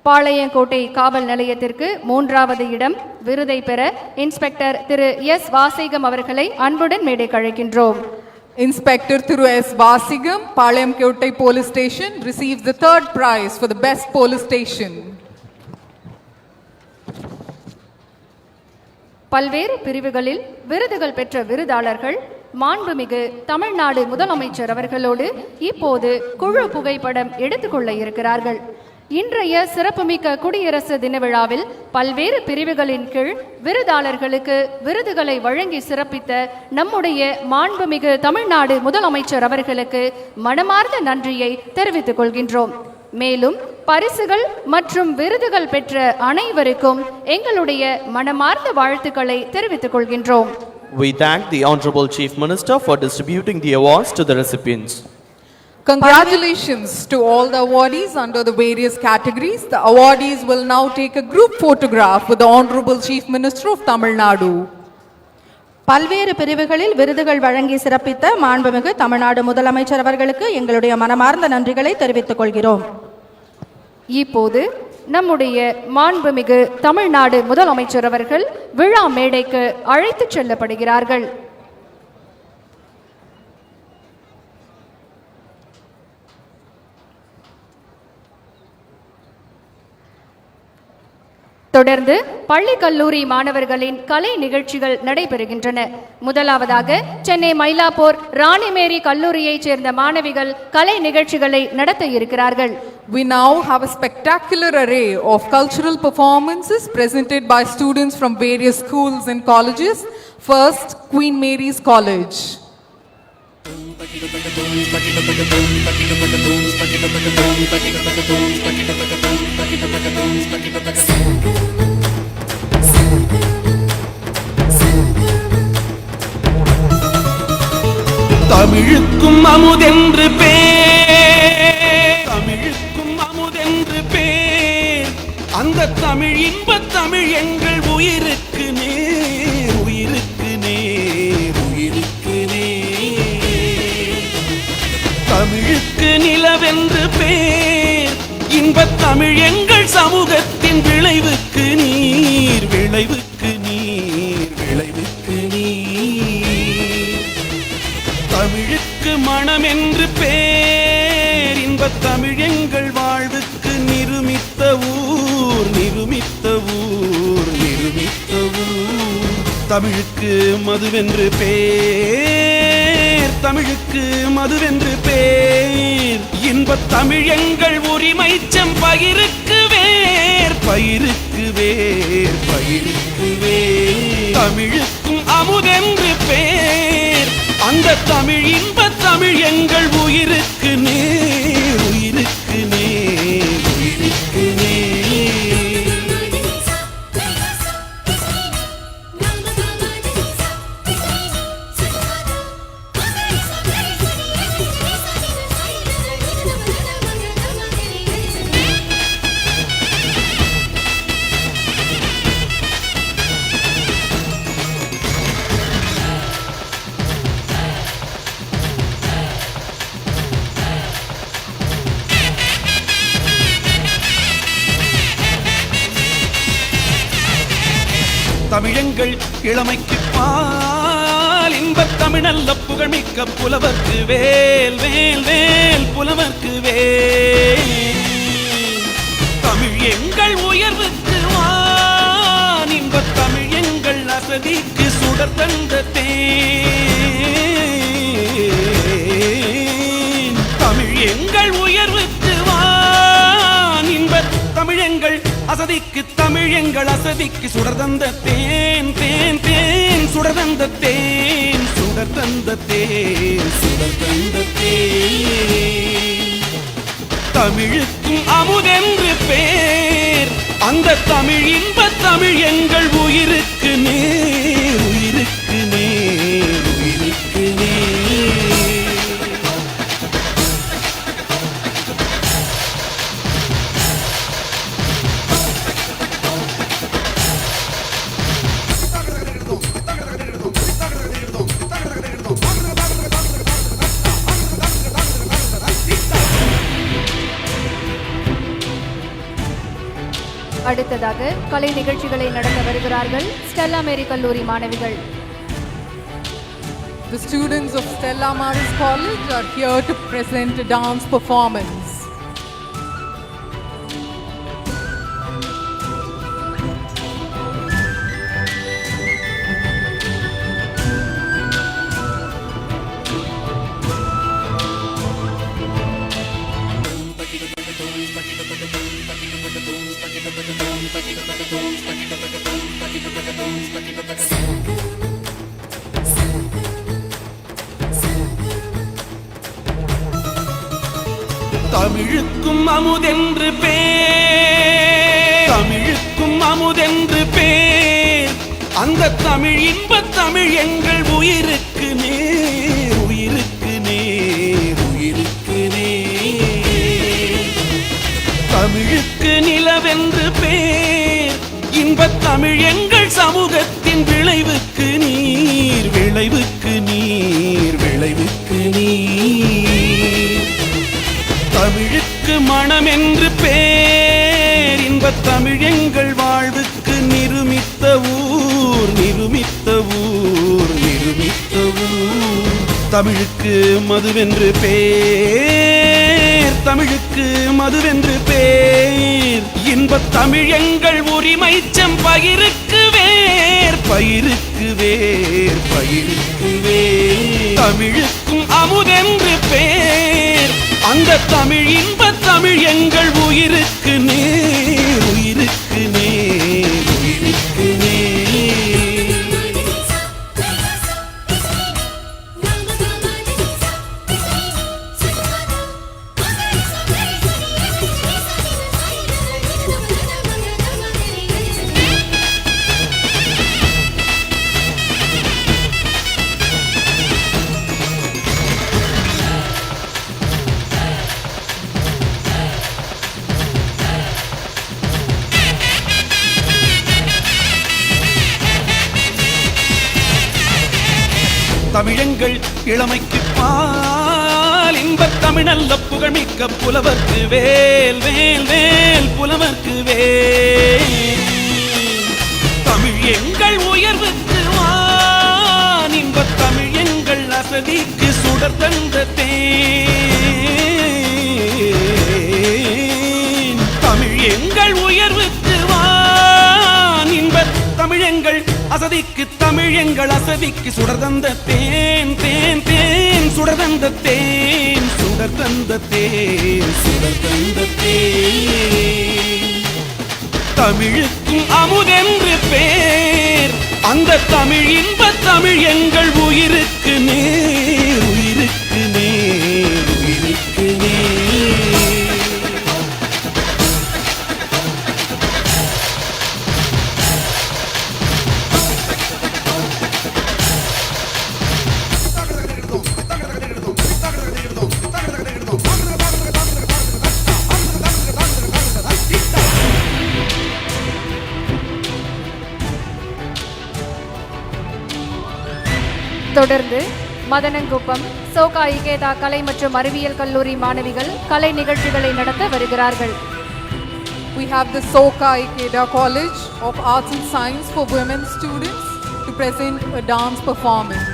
Palayamkottai காவல் நிலையத்திற்கு மூன்றாவது இடம் விருதை பெற இன்ஸ்பெக்டர் திரு எஸ் வாசிகம் அவர்களை அன்புடன் மேடைக்கு அழைக்கின்றோம். Inspector Thiru S. Vasigam, Palayamkottai Police Station, receives the third prize for the best police station. பல்வேறு பிரிவுகளில் விருதுகள் பெற்ற விருதாளர்கள் மாண்புமிகு தமிழ்நாடு முதலமைச்சர் அவர்களோடு இப்போது குழு புகைப்படம் எடுத்துக்கொள்ள இருக்கிறார்கள். இன்றைய சிறப்புமிக்க குடியரசு தின விழாவில் பல்வேறு பிரிவுகளின் கீழ் விருதாளர்களுக்கு விருதுகளை வழங்கி சிறப்பித்த நம்முடைய மாண்புமிகு தமிழ்நாடு முதலமைச்சர் அவர்களுக்கு மனமார்ந்த நன்றியை தெரிவித்துக் கொள்கின்றோம். மேலும் பரிசுகள் மற்றும் விருதுகள் பெற்ற அனைவருக்கும் எங்களுடைய மனமார்ந்த வாழ்த்துக்களை தெரிவித்துக் கொள்கின்றோம். We thank the Honorable Chief Minister for distributing the awards to the recipients. Congratulations to all the awardees under the various categories. The awardees will now take a group photograph with the Honorable Chief Minister of Tamil Nadu. பல்வேறு பிரிவுகளில் விருதுகள் வழங்கி சிறப்பித்த மாண்புமிகு தமிழ்நாடு முதலமைச்சர் அவர்களுக்கு எங்களுடைய மனமார்ந்த நன்றிகளை தெரிவித்துக் கொள்கிறோம். இப்போது நம்முடைய மாண்புமிகு தமிழ்நாடு முதலமைச்சர் அவர்கள் விழா மேடைக்கு அழைத்துச் செல்லப்படுகிறார்கள். தொடர்ந்து பள்ளி கல்லூரி மாணவர்களின் கலை நிகழ்ச்சிகள் நடைபெறுகின்றன. முதலாவதாக சென்னை மயிலாப்பூர் ராணிமேரி கல்லூரியைச் சேர்ந்த மாணவிகள் கலை நிகழ்ச்சிகளை நடத்த இருக்கிறார்கள். We now have a spectacular array of cultural performances presented by students from various schools and colleges. First, Queen Mary's College. தமிழுக்கும் அமுதென்று பேர், தமிழுக்கும் அமுதென்று பேர், அந்த தமிழ் இன்பத் தமிழ் எங்கள் உயிருக்கு நேர், உயிருக்கு நேர், உயிருக்கு நேர். தமிழுக்கு நிலவென்று பேர், இன்பத் தமிழ் எங்கள் சமூகத்தின் விளைவுக்கு நீர், விளைவுக்கு நீர், விளைவுக்கு நீர். தமிழுக்கு மனம் என்று பேர், இன்பத் தமிழ் எங்கள் வாழ்வுக்கு நிருமித்த ஊர், நிருமித்த ஊர், நிருமித்த ஊர். தமிழுக்கு மதுவென்று பேர், தமிழுக்கு மதுவென்று பேர், இன்பத் தமிழ் எங்கள் உரிமை செம்பயிருக்கு வேர், பயிருக்கு வேர், பயிருக்கு வேர். தமிழுக்கும் அமுதென்று பேர், அந்த தமிழ் இன்பத் தமிழ் எங்கள் உயிருக்கு நேர், உயிருக்கு நேர், உயிருக்கு நேர். தமிழங்கள் இளமைக்கு பால், இன்பத் தமிழ் நல்ல புகழ்மிக்க புலவர்க்கு வேல், வேல், வேல், புலவர்க்கு வேல். தமிழ் எங்கள் உயர்வுக்கு வான், இன்பத் தமிழ் எங்கள் அசதிக்கு சுடர் தந்த தேன். தமிழ் எங்கள் உயர்வுக்கு வான், இன்பத் தமிழ் எங்கள் அசதிக்கு, தமிழ் எங்கள் அசதிக்கு சுடர் தந்த தேன், தேன், தேன், சுடர் தந்த தேன், சுடர் தந்த தேன், சுடர் தந்த தேன். தமிழுக்கும் அமுதென்று பேர், அந்த தமிழ் இன்பத் தமிழ் எங்கள் உயிருக்கு நேர், உயிருக்கு நேர், உயிருக்கு நேர். அடுத்ததாக கலை நிகழ்ச்சிகளை நடத்த வருகிறார்கள் ஸ்டெல்லா மேரி கல்லூரி மாணவிகள். The students of Stella Maris College are here to present a dance performance. தமிழுக்கும் அமுதென்று பேர், தமிழுக்கும் அமுதென்று பேர், அந்த தமிழ் இன்பத் தமிழ் எங்கள் உயிருக்கு நேர், உயிருக்கு நேர், உயிருக்கு நேர். தமிழுக்கு நிலவென்று பேர், இன்பத் தமிழ் எங்கள் சமூகத்தின் விளைவுக்கு நீர், விளைவுக்கு நீர், விளைவுக்கு நீர். தமிழுக்கு மனம் என்று பேர், இன்பத் தமிழ் எங்கள் வாழ்வுக்கு நிருமித்த ஊர், நிருமித்த ஊர், நிருமித்த ஊர். தமிழுக்கு மதுவென்று பேர், தமிழுக்கு மதுவென்று பேர், இன்பத் தமிழ் எங்கள் உரிமை செம்பயிருக்கு வேர், பயிருக்கு வேர், பயிருக்கு வேர். தமிழுக்கும் அமுதென்று பேர், அந்த தமிழ் இன்பத் தமிழ் எங்கள் உயிருக்கு நேர், உயிருக்கு நேர், உயிருக்கு நேர். தமிழங்கள் இளமைக்கு பால், இன்பத் தமிழல்ல புகழ்மிக்க புலவர்க்கு வேல், வேல், வேல், புலவர்க்கு வேல். தமிழ் எங்கள் உயர்வுக்கு வான், இன்பத் தமிழ் எங்கள் அசதிக்கு சுடர் தந்த தேன். தமிழ் எங்கள் உயர்வுக்கு வான், இன்பத் தமிழ் எங்கள் அசதிக்கு, தமிழ் எங்கள் அசதிக்கு சுடர் தந்த தேன், தேன், தேன், சுடர் தந்த தேன், சுடர் தந்த தேன், சுடர் தந்த தேன். தமிழுக்கும் அமுதென்று பேர், அந்த தமிழ் இன்பத் தமிழ் எங்கள் உயிருக்கு நேர், உயிருக்கு நேர், உயிருக்கு நேர். தொடர்ந்து மதனங்குப்பம் சோகா இகேதா கலை மற்றும் அறிவியல் கல்லூரி மாணவிகள் கலை நிகழ்ச்சிகளை நடத்த வருகிறார்கள். We have the Soka Ikeda College of Arts and Science for women students to present a dance performance.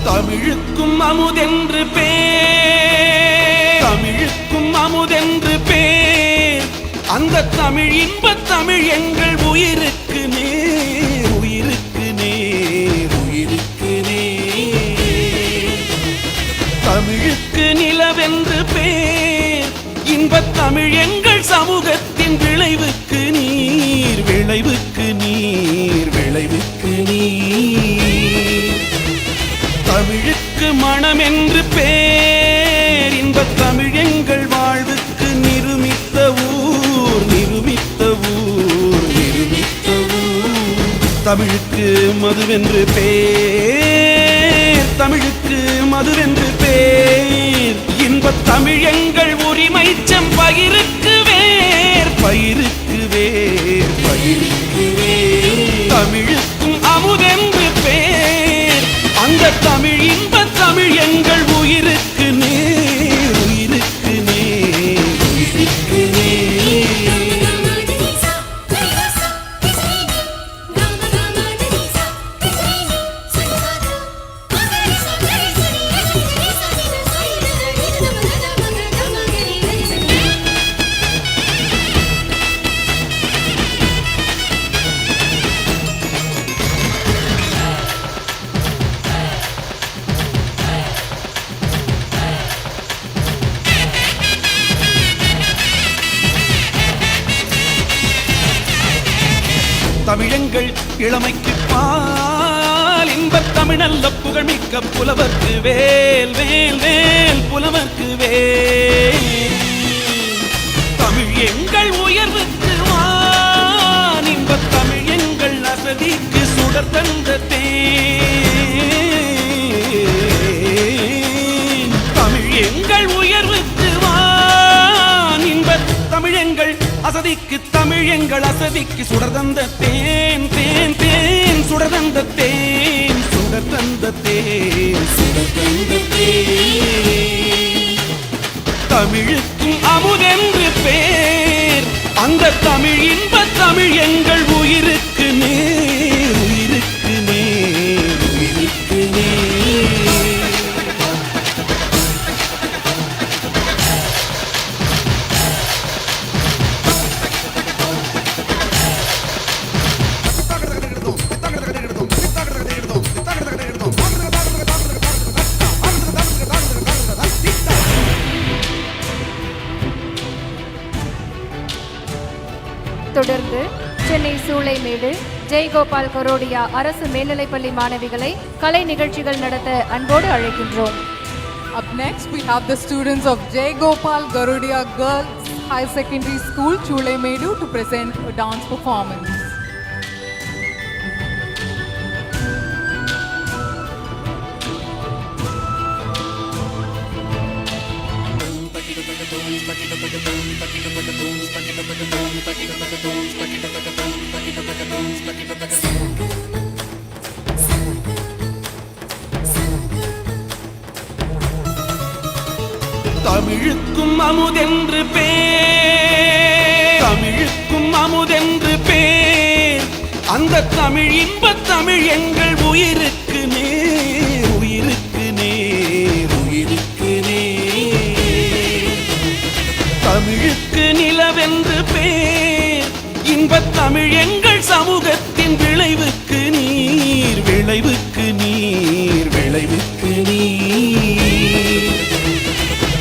தமிழுக்கும் அமுதென்று பேர், தமிழுக்கும் அமுதென்று பேர், அந்த தமிழ் இன்பத் தமிழ் எங்கள் உயிருக்கு நேர், உயிருக்கு நேர், உயிருக்கு நேர். தமிழுக்கு நிலவென்று பேர், இன்பத் தமிழ் எங்கள் சமூகத்தின் விளைவுக்கு நீர், விளைவுக்கு நீர், விளைவுக்கு நீர். தமிழுக்கு மனம் என்று பேர், இன்பத் தமிழ் எங்கள் வாழ்வுக்கு நிருமித்த ஊர், நிருமித்த ஊர், நிருமித்த ஊர். தமிழுக்கு மதுவென்று பேர், தமிழுக்கு மதுவென்று பேர், இன்பத் தமிழ் எங்கள் உரிமை செம்பயிருக்கு வேர், பயிருக்கு வேர், பயிருக்கு வேர். தமிழுக்கும் அமுதென்று பேர், அந்த தமிழ் இன்பத் தமிழ் எங்கள் உயிருக்கு நேர், உயிருக்கு நேர், உயிருக்கு நேர். தமிழங்கள் இளமைக்கு பால் இன்பத் தமிழல்ல புகழ்மிக்க புலவர்க்கு வேல் வேல் வேல் புலவர்க்கு வேல். தமிழ் எங்கள் உயர்வுக்கு வான் இன்பத் தமிழ் எங்கள் அசதிக்கு சுடர் தந்த தேன். தமிழ் எங்கள் உயர்வுக்கு வான் இன்பத் தமிழெங்கள் அசதிக்கு தமிழ் எங்கள் அசதிக்கு சுடர் தந்த தேன் தேன் தேன் சுடர் தந்த தேன் சுடர் தந்த தேன் சுடர் தந்த தேன். தமிழுக்கும் அமுதென்று பேர் அந்த தமிழ் இன்ப தமிழ் எங்கள் உயிருக்கு நேர் உயிருக்கு நேர் உயிருக்கு நேர். தொடர்ந்து சென்னை சூளைமேடு ஜெய்கோபால் கரோடியா அரசு மேல்நிலைப்பள்ளி மாணவிகளை கலை நிகழ்ச்சிகள் நடத்த அன்போடு அழைக்கின்றோம். Up next, we have the students of Jai Gopal Garudia Girls High Secondary School, Chulemedu, to present a dance performance. தமிழுக்கும் அமுதென்று பேர் தமிழுக்கும் அமுதென்று பேர் அந்த தமிழ் இன்ப தமிழ் எங்கள் உயிருக்கு நேர் உயிருக்கு நேர் உயிருக்கு நேர். தமிழுக்கு நிலவென்று பேர் இன்ப தமிழ் எங்கள் சமூகத்தின் விளைவுக்கு நீர் விளைவுக்கு நீர் விளைவுக்கு நீர்.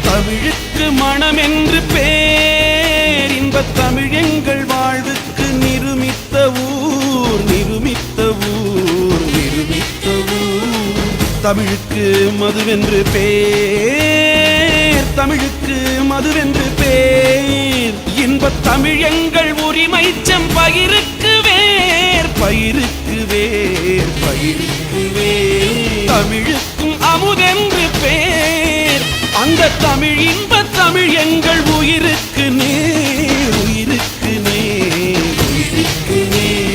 தமிழுக்கு மனம் என்று பேர் இன்பத் தமிழ் எங்கள் வாழ்வுக்கு நிருமித்த ஊர் நிருமித்த ஊர் நிருமித்த ஊர். தமிழுக்கு மதுவென்று பேர் தமிழுக்கு மதுவென்று பேர் இன்பத் தமிழ் எங்கள் உரிமை செம்பயிருக்கு வேர் பயிருக்கு வேர் பயிருக்கு வேர். தமிழுக்கும் அமுதென்று பேர் அந்த தமிழ் இன்ப தமிழ் எங்கள் உயிருக்கு நேர் உயிருக்கு நேர் உயிருக்கு நேர்.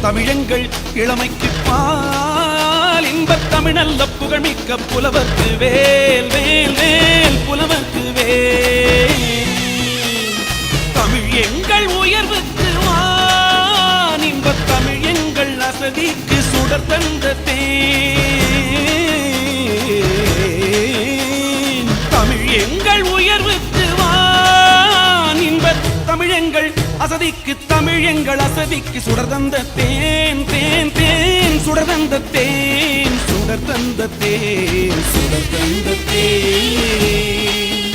தமிழங்கள் இளமைக்கு பால் இன்பத் தமிழல்ல புகழ்மிக்க புலவர்க்கு வேல் வேல் வேல் புலவர்க்கு வேல். தமிழ் எங்கள் உயர்வுக்கு வான் இன்பத் தமிழ் எங்கள் அசதிக்கு சுடர் தந்த தேன். தமிழ் எங்கள் உயர்வுக்கு வான் இன்பத் தமிழெங்கள் அசதிக்கு தமிழ் எங்கள் அசதிக்கு சுடர் தந்த தேன் தேன் தேன் சுடர் தந்த தேன் சுடர் தந்த தேன் சுடர் தந்த தேன்.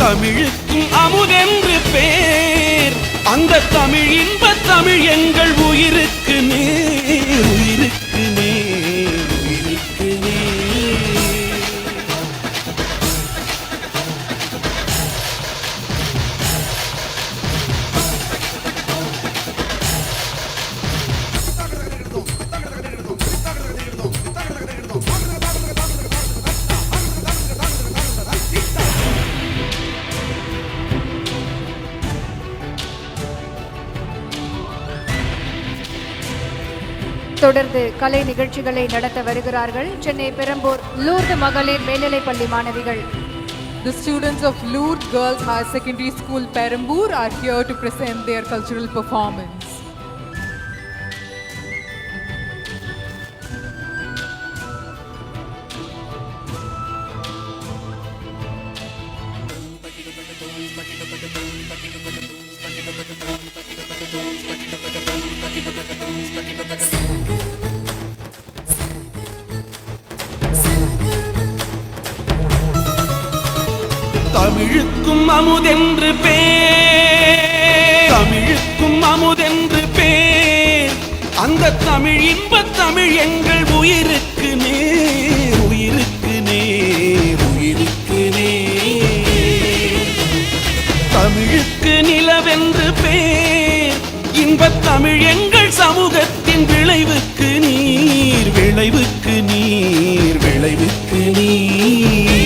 தமிழுக்கும் அமுதென்று பேர் அந்த தமிழ் இன்ப தமிழ் எங்கள் உயிருக்கு நேர் உயிருக்கு நேர் உயிருக்கு நேர். தொடர்ந்து கலை நிகழ்ச்சிகளை நடத்த வருகிறார்கள் சென்னை பெரம்பூர் லூர்து மகளிர் மேல்நிலைப்பள்ளி மாணவிகள். The students of Lourdes Girls Higher Secondary School, Perambur, are here to present their cultural performance. தமிழுக்கும் அமுதென்று பேர், தமிழுக்கும் அமுதென்று பேர், அந்த தமிழ் இன்பத் தமிழ் எங்கள் உயிருக்கு நேர், உயிருக்கு நேர், உயிருக்கு நேர். தமிழுக்கு நிலவென்று பேர், இன்பத் தமிழ் எங்கள் சமூகத்தின் விளைவுக்கு நீர், விளைவுக்கு நீர், விளைவுக்கு நீர்.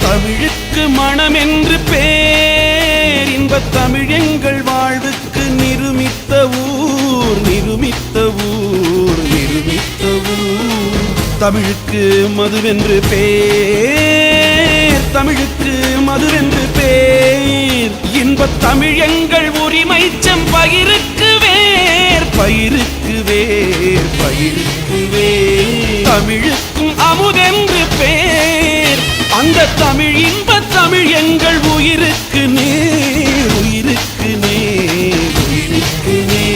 தமிழுக்கு மனம் என்று பேர், இன்பத் தமிழ் எங்கள் வாழ்வுக்கு நிருமித்த ஊர், நிருமித்த ஊர், நிருமித்த ஊர். தமிழுக்கு மதுவென்று பேர், தமிழுக்கு மதுவென்று பேர், இன்பத் தமிழ் எங்கள் உரிமை செம்பயிருக்கு வேர், பயிருக்கு வேர், பயிருக்கு வேர். தமிழுக்கும் அமுதென்று பேர், அந்த தமிழ் இன்பத் தமிழ் எங்கள் உயிருக்கு நேர், உயிருக்கு நேர், உயிருக்கு நேர்.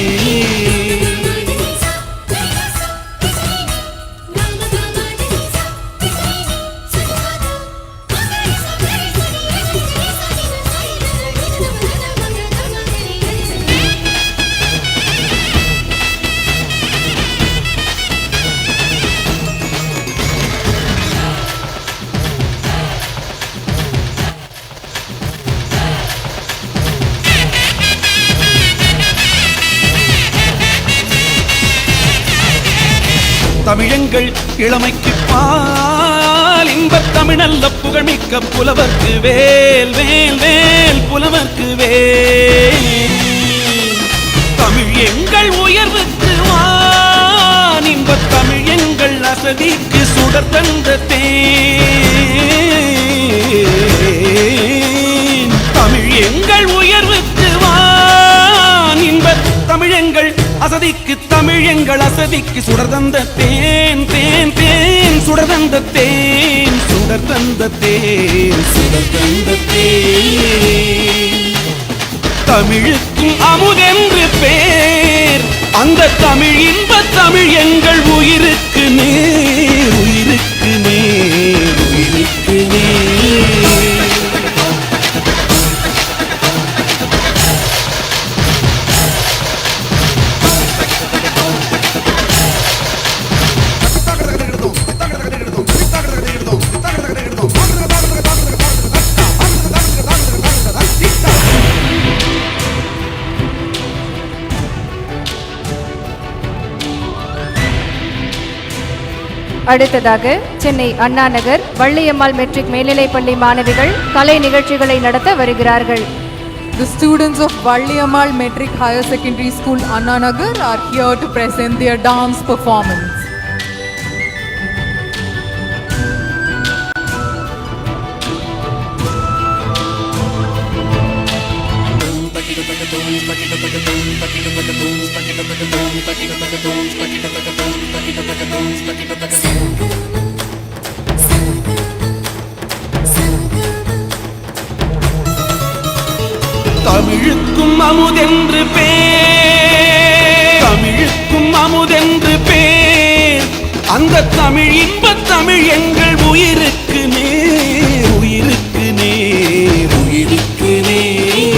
தமிழங்கள் இளமைக்கு பால், இன்பத் தமிழ் நல்ல புகழ்மிக்க புலவர்க்கு வேல், வேல், வேல், புலவர்க்கு வேல். தமிழ் எங்கள் உயர்வுக்கு வான், இன்பத் தமிழ் எங்கள் அசதிக்கு சுடர் தந்த தேன். தமிழ் எங்கள் உயர்வுக்கு வான், இன்பத் தமிழ் எங்கள் அசதிக்கு, தமிழ் எங்கள் அசதிக்கு சுடர் தந்த தேன், தேன், தேன், சுடர் தந்த தேன், சுடர் தந்த தேன், சுடர் தந்த தேன். தமிழுக்கும் அமுதென்று பேர், அந்த தமிழ் இன்பத் தமிழ் எங்கள் உயிருக்கு நேர், உயிருக்கு நேர், உயிருக்கு நேர். அடுத்ததாக சென்னை அண்ணா நகர் வள்ளியம்மாள் மெட்ரிக் மேல்நிலைப்பள்ளி மாணவிகள் கலை நிகழ்ச்சிகளை நடத்த வருகிறார்கள். The students of Valliammal Metric Higher Secondary School, Anna Nagar, are here to present their dance performance. தமிழுக்கும் அமுதென்று பேர், தமிழுக்கும் அமுதென்று பேர், அந்த தமிழ் இன்பத் தமிழ் எங்கள் உயிருக்கு நேர், உயிருக்கு நேர், உயிருக்கு நேர்.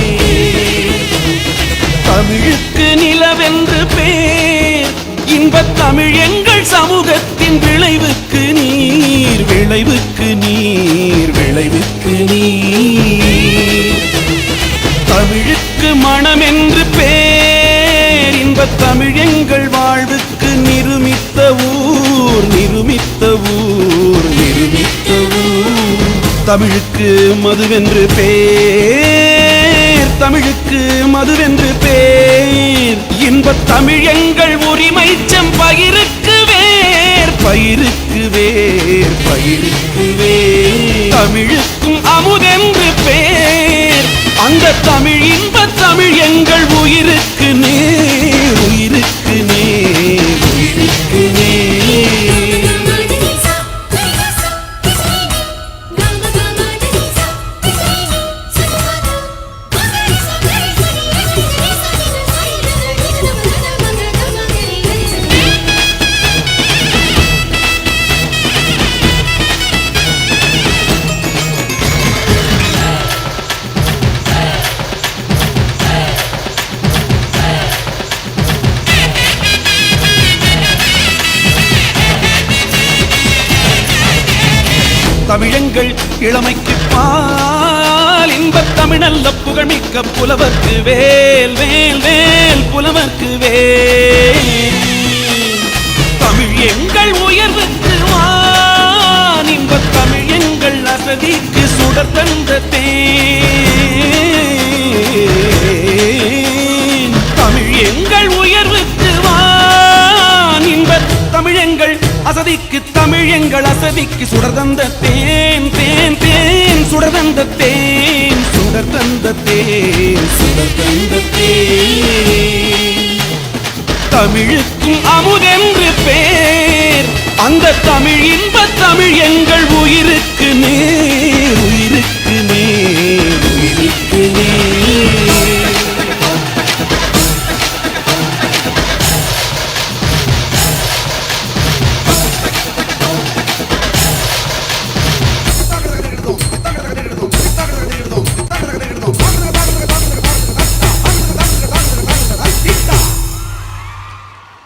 தமிழுக்கு நிலவென்று பேர், இன்பத் தமிழ் எங்கள் சமூகத்தின் விளைவுக்கு நீர், விளைவுக்கு நீர், விளைவுக்கு நீர். தமிழுக்கு மனம் என்று பேர், இன்பத் தமிழ் எங்கள் வாழ்வுக்கு நிருமித்த ஊர், நிருமித்த ஊர், நிருமித்த ஊர். தமிழுக்கு மதுவென்று பேர், தமிழுக்கு மதுவென்று பேர், இன்பத் தமிழ் எங்கள் உரிமை செம்பயிருக்கு வேர், பயிருக்கு வேர், பயிருக்கு வேர். தமிழுக்கும் அமுதென்று பேர், அந்த தமிழ் இன்ப தமிழ் எங்கள் உயிருக்கு நேர், உயிருக்கு நேர், உயிருக்கு நேர். தமிழங்கள் இளமைக்கு பால், இன்பத் தமிழல்ல புகழ்மிக்க புலவர்க்கு வேல், வேல் வேல் புலவர்க்கு வேல். தமிழ் எங்கள் உயர்வுக்கு வான், இன்பத் தமிழ் எங்கள் அசதிக்கு சுடர் தந்த தேன். தமிழ் எங்கள் உயர்வுக்கு வான், இன்பத் தமிழ் எங்கள் அசதிக்கு, தமிழ் எங்கள் அசதிக்கு சுடர் தந்த தேன், தேன் தேன் சுடர் தந்த தேன், சுடர் தந்த தேன், சுடர் தந்த தேன். தமிழுக்கும் அமுதென்று பேர், அந்த தமிழ் இன்ப தமிழ் எங்கள் உயிருக்கு நேர், உயிருக்கு நேர், உயிருக்கு நேர்.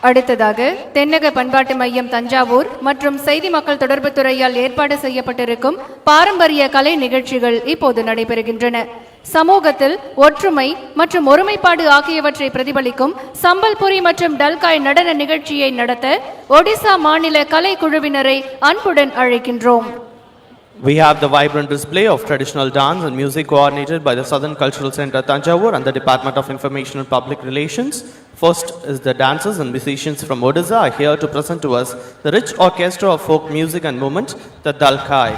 அடுத்ததாக தென்னக பண்பாட்டு மையம் தஞ்சாவூர் மற்றும் செய்தி மக்கள் தொடர்பு துறையால் ஏற்பாடு செய்யப்பட்டிருக்கும் பாரம்பரிய கலை நிகழ்ச்சிகள் இப்போது நடைபெறுகின்றன. சமூகத்தில் ஒற்றுமை மற்றும் ஒருமைப்பாடு ஆகியவற்றை பிரதிபலிக்கும் சம்பல்புரி மற்றும் டல்காய் நடன நிகழ்ச்சியை நடத்த ஒடிசா மாநில கலை குழுவினரை அன்புடன் அழைக்கின்றோம். We have the vibrant display of traditional dance and music coordinated by the Southern Cultural Center Thanjavur and the Department of Information and Public Relations. First is the dancers and musicians from Odisha are here to present to us the rich orchestra of folk music and movement, the Dalkai.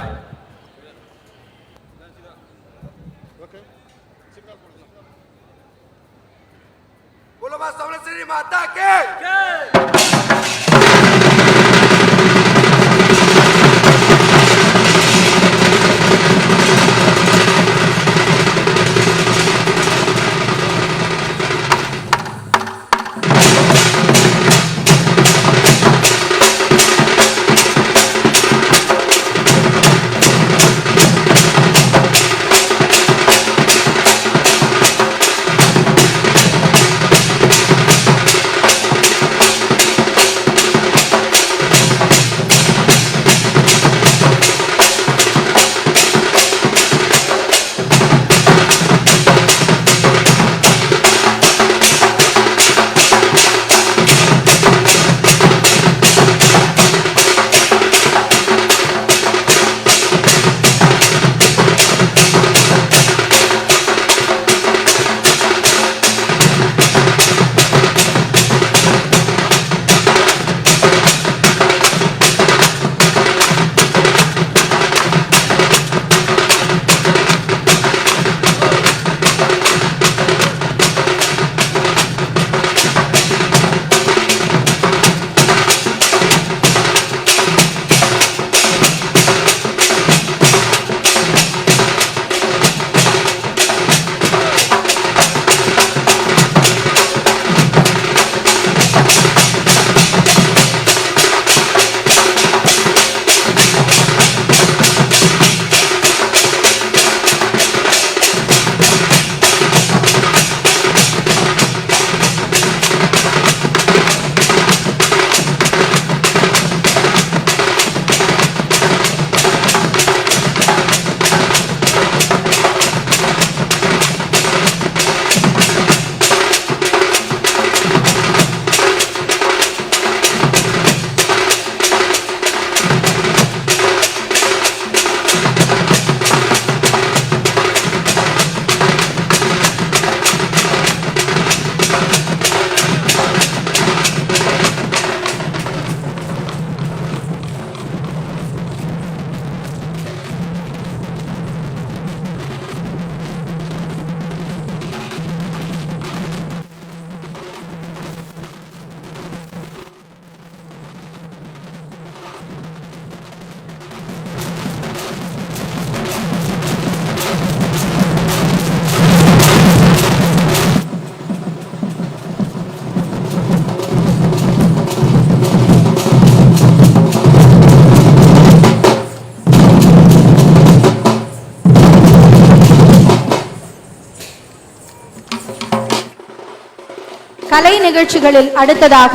கலை நிகழ்ச்சிகளில் அடுத்ததாக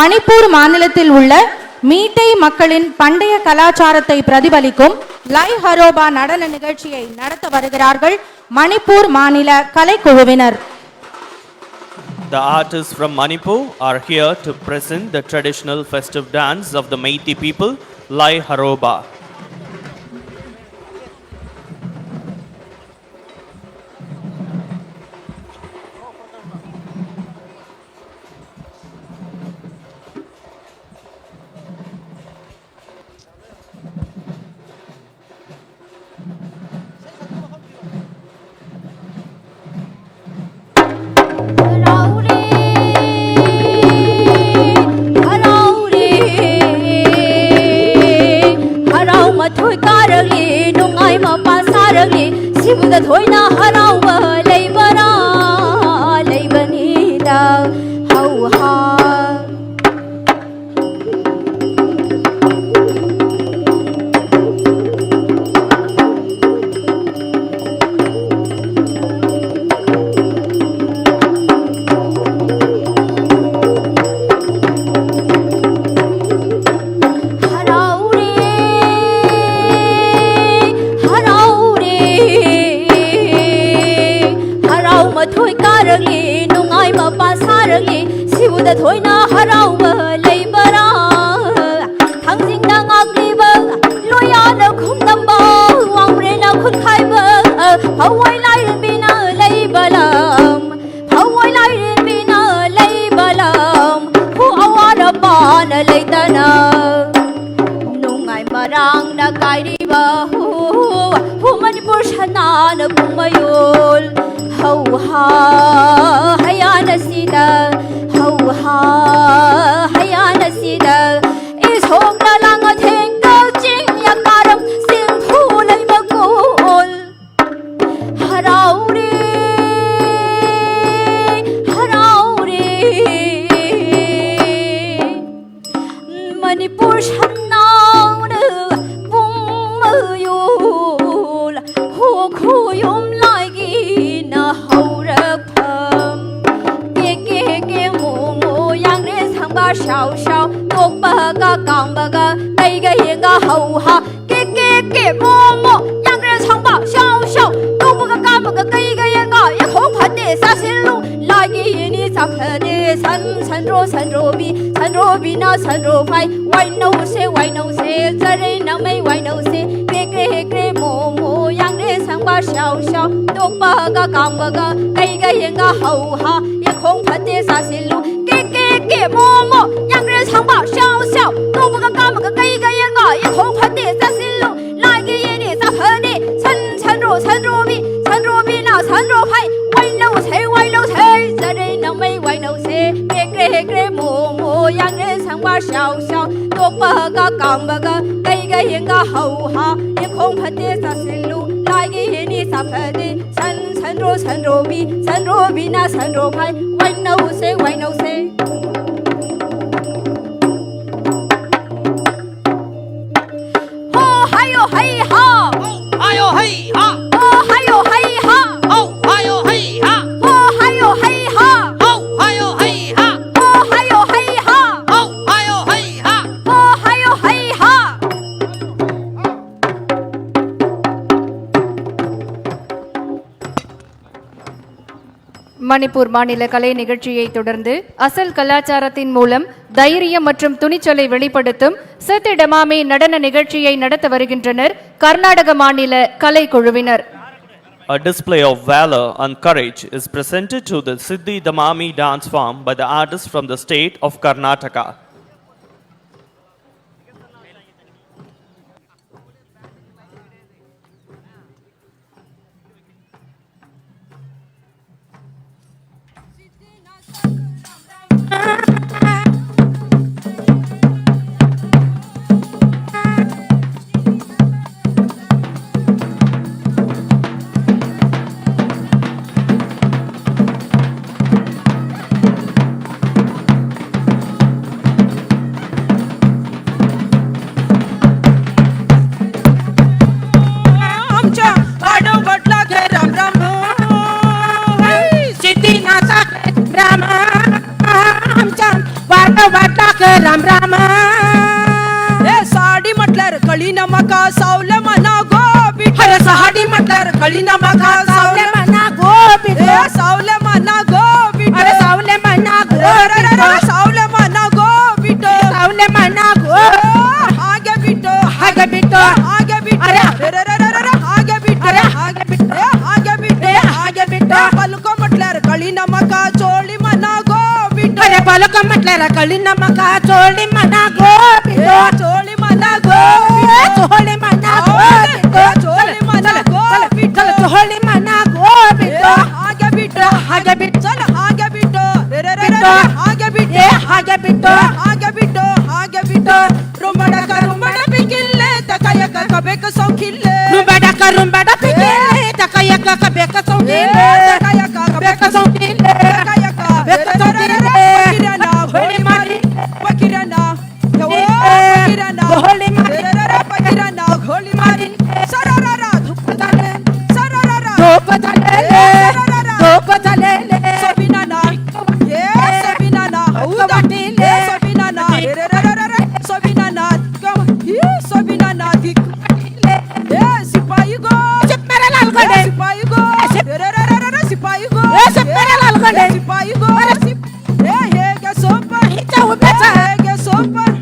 மணிப்பூர் மாநிலத்தில் உள்ள மீட்டை மக்களின் பண்டைய கலாச்சாரத்தை பிரதிபலிக்கும் லை ஹரோபா நடன நிகழ்ச்சியை நடத்த வருகிறார்கள் மணிப்பூர் மாநில கலைக்குழுவினர். The artists from Manipur are here to present the traditional festive dance of the Meitei people, Lai Haroba. thôi ca răng li nung ai mà pa sa răng li si bu da thôi na harau ba lei ba ra lei ba ni da hau ha thôi ca răng li nung ai mà pa sa răng li si bu da thôi na harau ba lei ba ra thang jing na ngak li ba lo ya na khum nam ba wang re na khun khai ba phau wai lai ren bi na lei ba lam phau wai lai ren bi na lei ba lam hu awa da pa na lei ta na nung ai ma rang na kai di ba hu manipur shana na bung ma yul hau ha hayana sida hau ha hayana sida is hong la lang a theng ka ching ya karam sing thu lai ba kul harau re manipur shanau de bung ma yul hu khu yum lai gi na hau ra pham ke mo yang re sang ba shao shao tok ba ga kang ba ga kai ga yin ga hau ha ke mo yang re sang ba shao shao tok ba ga ka ba ga kai ga yin ga ya khong phan de sa sin lu lai gi yin ni sa phan de san ro bi na san ro phai wai no se za re na mai wai no se ke mo yang re sang ba shao shao tok ba ga kang ba ga kai ga yin ga hau ha ya khong phan de sa sin lu ke mo yang re sang ba shao shao tok ba ga ka ba ga kai ga yin ga ya khong phan de sa sin lu lai gi yin ni sa phan de san ro bi na san ro phai wai no se za re na mai wai no se ke mo yang re sang ba shao shao tok ba ga kang ba ga kai ga yin ga hau ha ya khong phan de sa sin lu lai gi yin ni sa phan de san ro bi na san ro phai wai no se ho hai yo hai ha Ayo hey ha, ho hai yo hai ha oh ayo hey ha, ho hai yo hai ha oh ayo hey ha, ho hai yo hai ha oh ayo hey ha. ho hai yo hai ha Manipur மாநில கலை நிகழ்ச்சியை தொடர்ந்து அசல் கலாச்சாரத்தின் மூலம் தைரியம் மற்றும் துணிச்சலை வெளிப்படுத்தும் சித்தி டமாமி நடன நிகழ்ச்சியை நடத்த வருகின்றனர் கர்நாடக மாநில கலைக்குழுவினர். A display of valor and courage is presented to the Siddhi Damami dance form by the artists from the state of Karnataka. वाटाक Ram Ram ए साडी म्हटल्यार कळी नमका सावले मना गो अरे साडी म्हटल्यार कळी नमका सावले मना गो ए सावले मना गो अरे सावले मना गो सावले मना गो बिट सावले मना गो हागे बिट हागे बिट हागे बिट अरे हागे बिट अरे हागे बिट हागे बिट हागे बिट पलको म्हटल्यार कळी नमका चोळी मना गो बिट अरे पलक म्हटल्यार कळी नमका चोळी मना गो चोळी मना गो चोळी मना गो चोळी मना गो बिट चोळी मना गो हागे बिट हागे बिट चल हागे बिट हागे बिट हागे बिट ಹಾಗೆ ಬಿಟ್ಟು ಹಾಗೆ ಬಿಟ್ಟು ರುಂಬಡ ಪಿಕ್ಕಿಲ್ಲೆ ತಕಾಯಕ ಕಬೇಕ ಸೌಖಿಲ್ಲೆ ರುಂಬಡ ಪಿಕ್ಕಿಲ್ಲೆ ತಕಾಯಕ ಕಬೇಕ ಸೌಖಿಲ್ಲೆ ತಕಾಯಕ ಕಬೇಕ ಸೌಖಿಲ್ಲೆ ತಕಾಯಕ ಬೇಕ ಸೌಖಿಲ್ಲೆ ಪಕಿರನ ಹೋಳಿ ಮಾರಿ ಪಕಿರನ ಪಕಿರನ ಹೋಳಿ ಮಾರಿ ಪಕಿರನ ಹೋಳಿ ಮಾರಿ ಸರರರ ಧುಪ್ಪತಲೆ ಸರರರ ಧೂಪತಲೆ ಧೂಪತಲೆ ಸಬಿನನ ಏ ಸಬಿನನ ಹೌದಾ ಸಬಿನನ ಸಬಿನನ ಸಬಿನನ ಏ ಸಿಪಾಯಿ ಗೋ ಸಿಪ್ಪರೆ ಲಾಲ್ಗಡೆ ಸಿಪಾಯಿ ಗೋ ಸಿಪಾಯಿ ಗೋ ಸಿಪ್ಪರೆ ಲಾಲ್ಗಡೆ ಸಿಪಾಯಿ ಗೋ ಏ ಹೇಗೆ ಸೂಪರ್ ಹಿತ ಉಬ್ಬೆಸ ಹೇಗೆ ಸೂಪರ್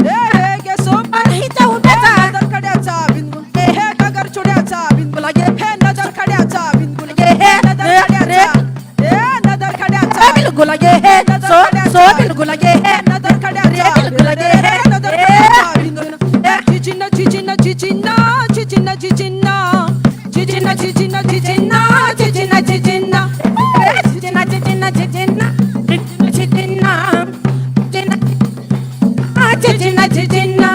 ಹೇಗೆ ಸೂಪರ್ ಹಿತ ಉಬ್ಬೆಸ नजर कड्याचा बिंदू हे गगर चुड्याचा बिंदू लागे हे नजर कड्याचा बिंदू लागे हे नजर कड्याचा हे नजर कड्याचा बिलगु लगे है सो बिलगु लगे है नजर कड्याचा बिलगु लगे है नजर कड्याचा बिंदू चिचिन्ना चिचिन्ना चिचिन्ना चिचिन्ना चिचिन्ना चिचिन्ना चिचिन्ना चिचिन्ना चिचिन्ना चिचिन्ना चिचिन्ना चिचिन्ना चिचिन्ना चिचिन्ना चिचिन्ना चिचिन्ना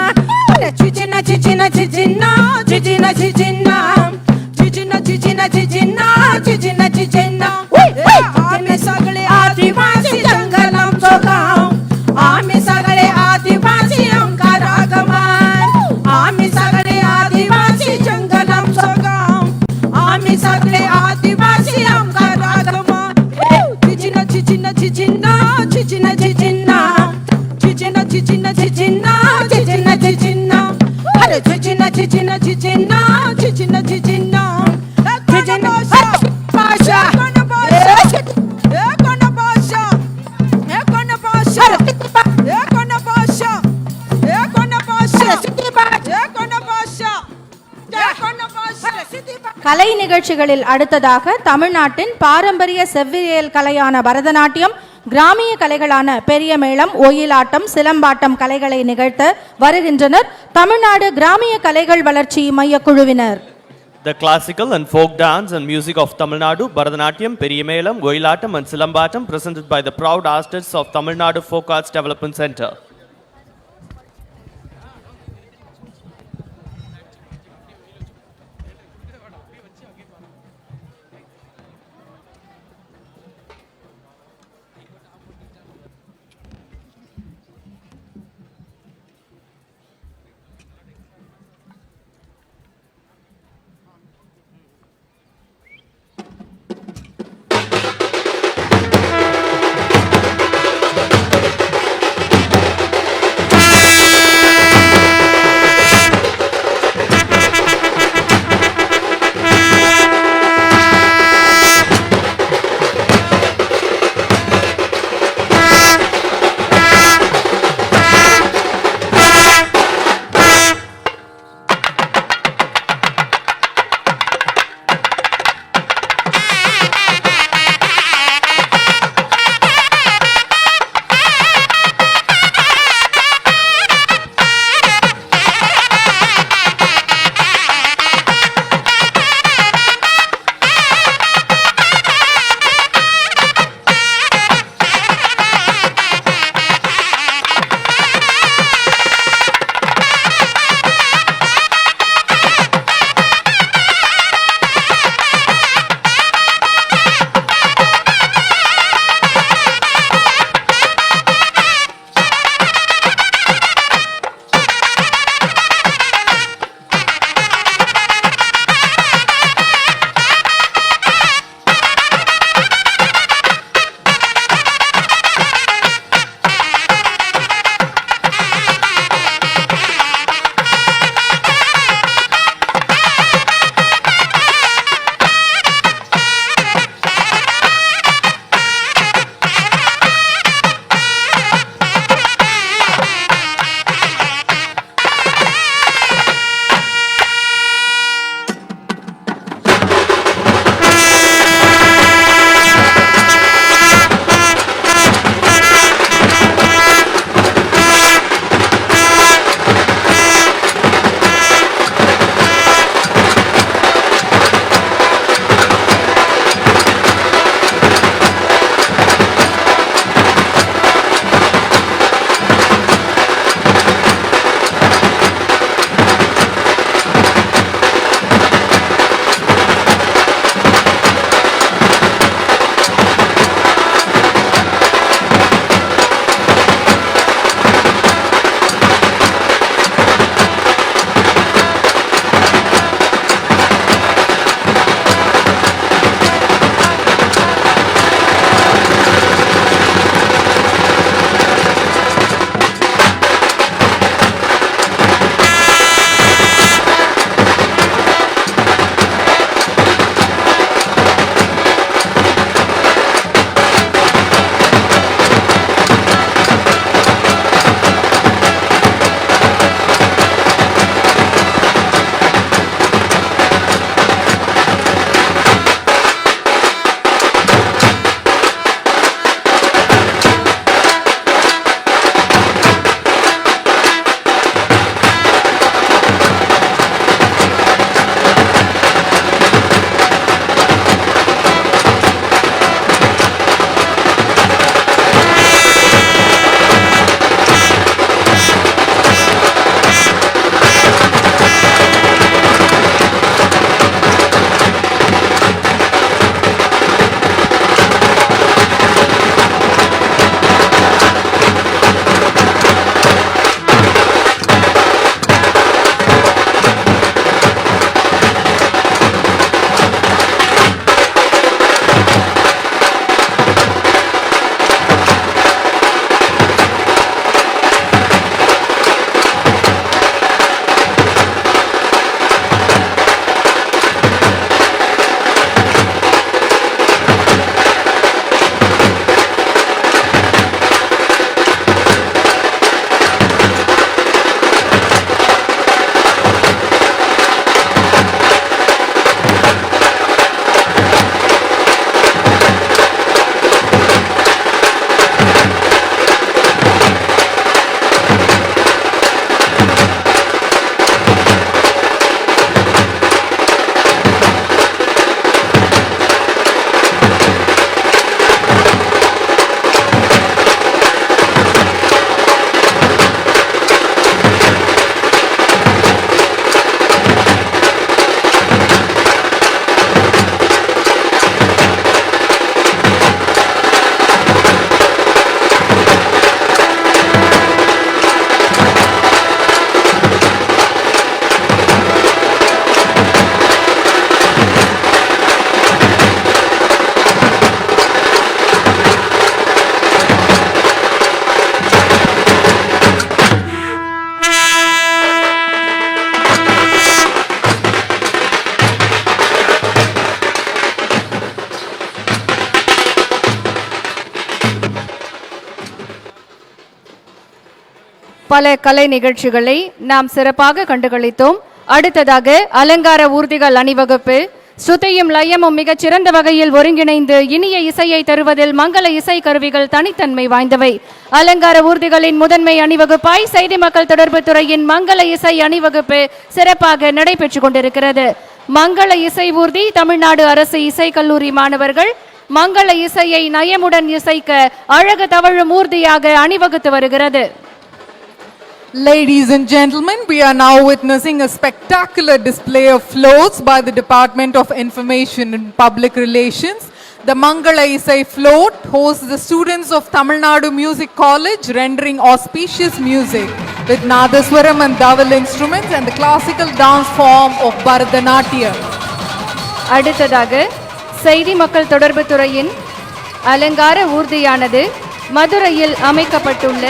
अरे चिचिन्ना चिचिन्ना चिचिन्ना चिचिन्ना चिचिन्ना चिचिन्ना चिचिन्ना चिचिन्ना चिचिन्ना चिचिन्ना आम्ही सगळे आदिवासी जंगल आमचं गाव आम्ही सगळे आदिवासी ओंकार आगमन आम्ही सगळे आदिवासी जंगल आमचं गाव आम्ही सगळे आदिवासी ओंकार आगमन चिचिन्ना चिचिन्ना चिचिन्ना चिचिन्ना चिचिन्ना चिचिन्ना चिचिन्ना चिचिन्ना चिचिन्ना चिचिन्ना अरे चिचिन्ना चिचिन्ना चिचिन्ना चिचिन्ना चिचिन्ना चिचिन्ना भाषा கலை நிகழ்ச்சிகளில் அடுத்ததாக தமிழ்நாட்டின் பாரம்பரிய செவ்வியல் கலையான பரதநாட்டியம், கிராமிய கலைகளான பெரிய மேளம், ஒயிலாட்டம், சிலம்பாட்டம் கலைகளை நிகழ்த்த வருகின்றனர் தமிழ்நாடு கிராமிய கலைகள் வளர்ச்சி மைய குழுவினர். The classical and folk dance and music of Tamil Nadu, Bharatanatyam, Periyamelam, Goyilatam and Silambatam presented by the proud artists of Tamil Nadu Folk Arts Development Center. பல கலை நிகழ்ச்சிகளை நாம் சிறப்பாக கண்டுகளித்தோம். அடுத்ததாக அலங்கார ஊர்திகள் அணிவகுப்பு. ஸ்ருதியும் லயமும் மிகச் சிறந்த வகையில் ஒருங்கிணைந்து இனிய இசையை தருவதில் மங்கள இசை கருவிகள் தனித்தன்மை வாய்ந்தவை. அலங்கார ஊர்திகளின் முதன்மை அணிவகுப்பாய் செய்தி மக்கள் தொடர்பு துறையின் மங்கள இசை அணிவகுப்பு சிறப்பாக நடைபெற்று கொண்டிருக்கிறது. மங்கள இசை ஊர்தி தமிழ்நாடு அரசு இசை கல்லூரி மாணவர்கள் மங்கள இசையை நயமுடன் இசைக்க அழகு தவழும் ஊர்தியாக அணிவகுத்து வருகிறது. Ladies and gentlemen, we are now witnessing a spectacular display of floats by the Department of Information and Public Relations. The Mangala Isai float hosts the students of Tamil Nadu Music College rendering auspicious music with Nadaswaram and Daval instruments and the classical dance form of Bharatanatyam. அடுத்ததாக செய்தி மக்கள் தொடர்பு துறையின் அலங்கார ஊர்தியானது மதுரையில் அமைக்கப்பட்டுள்ள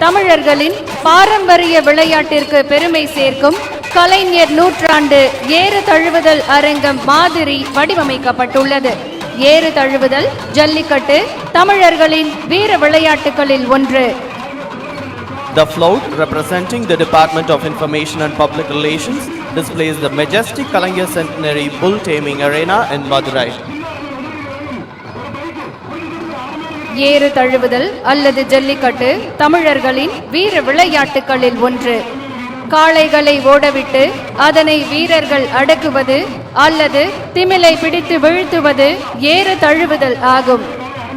தமிழர்களின் பாரம்பரிய விளையாட்டிற்கு பெருமை சேர்க்கும் கலைஞர் நூற்றாண்டு ஏறு தழுவுதல் அரங்கம் மாதிரி வடிவமைக்கப்பட்டுள்ளது. ஏறு தழுவுதல் ஜல்லிக்கட்டு தமிழர்களின் வீர விளையாட்டுகளில் ஒன்று. The float, representing the Department of Information and Public Relations, displays the majestic Kalangya Centenary Bull Taming Arena in Madurai. ஏறு தழுவுதல் அல்லது ஜல்லிக்கட்டு தமிழர்களின் வீர விளையாட்டுகளில் ஒன்று. காளைகளை ஓடவிட்டு அதனை வீரர்கள் அடக்குவது அல்லது திமிலை பிடித்து வீழ்த்துவது ஏறு தழுவுதல் ஆகும்.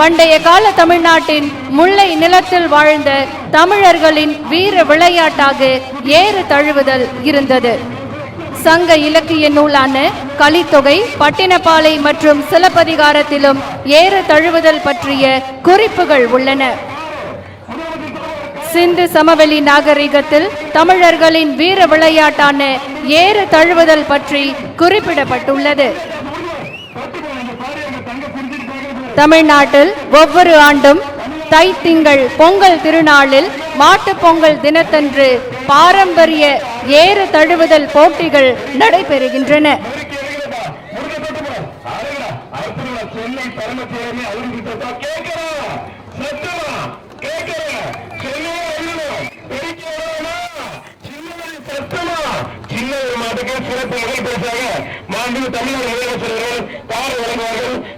பண்டைய கால தமிழ்நாட்டின் முல்லை நிலத்தில் வாழ்ந்த தமிழர்களின் வீர விளையாட்டாக ஏறு தழுவுதல் இருந்தது. சங்க இலக்கிய நூலான கலித்தொகை, பட்டினப்பாலை மற்றும் சிலப்பதிகாரத்திலும் ஏறு தழுவுதல் பற்றிய குறிப்புகள் உள்ளன. சிந்து சமவெளி நாகரிகத்தில் தமிழர்களின் வீர விளையாட்டான ஏறு தழுவுதல் பற்றி குறிப்பிடப்பட்டுள்ளது. தமிழ்நாட்டில் ஒவ்வொரு ஆண்டும் தைத்திங்கள் பொங்கல் திருநாளில் மாட்டுப் பொங்கல் தினத்தன்று பாரம்பரிய ஏறு தழுவுதல் போட்டிகள் நடைபெறுகின்றன.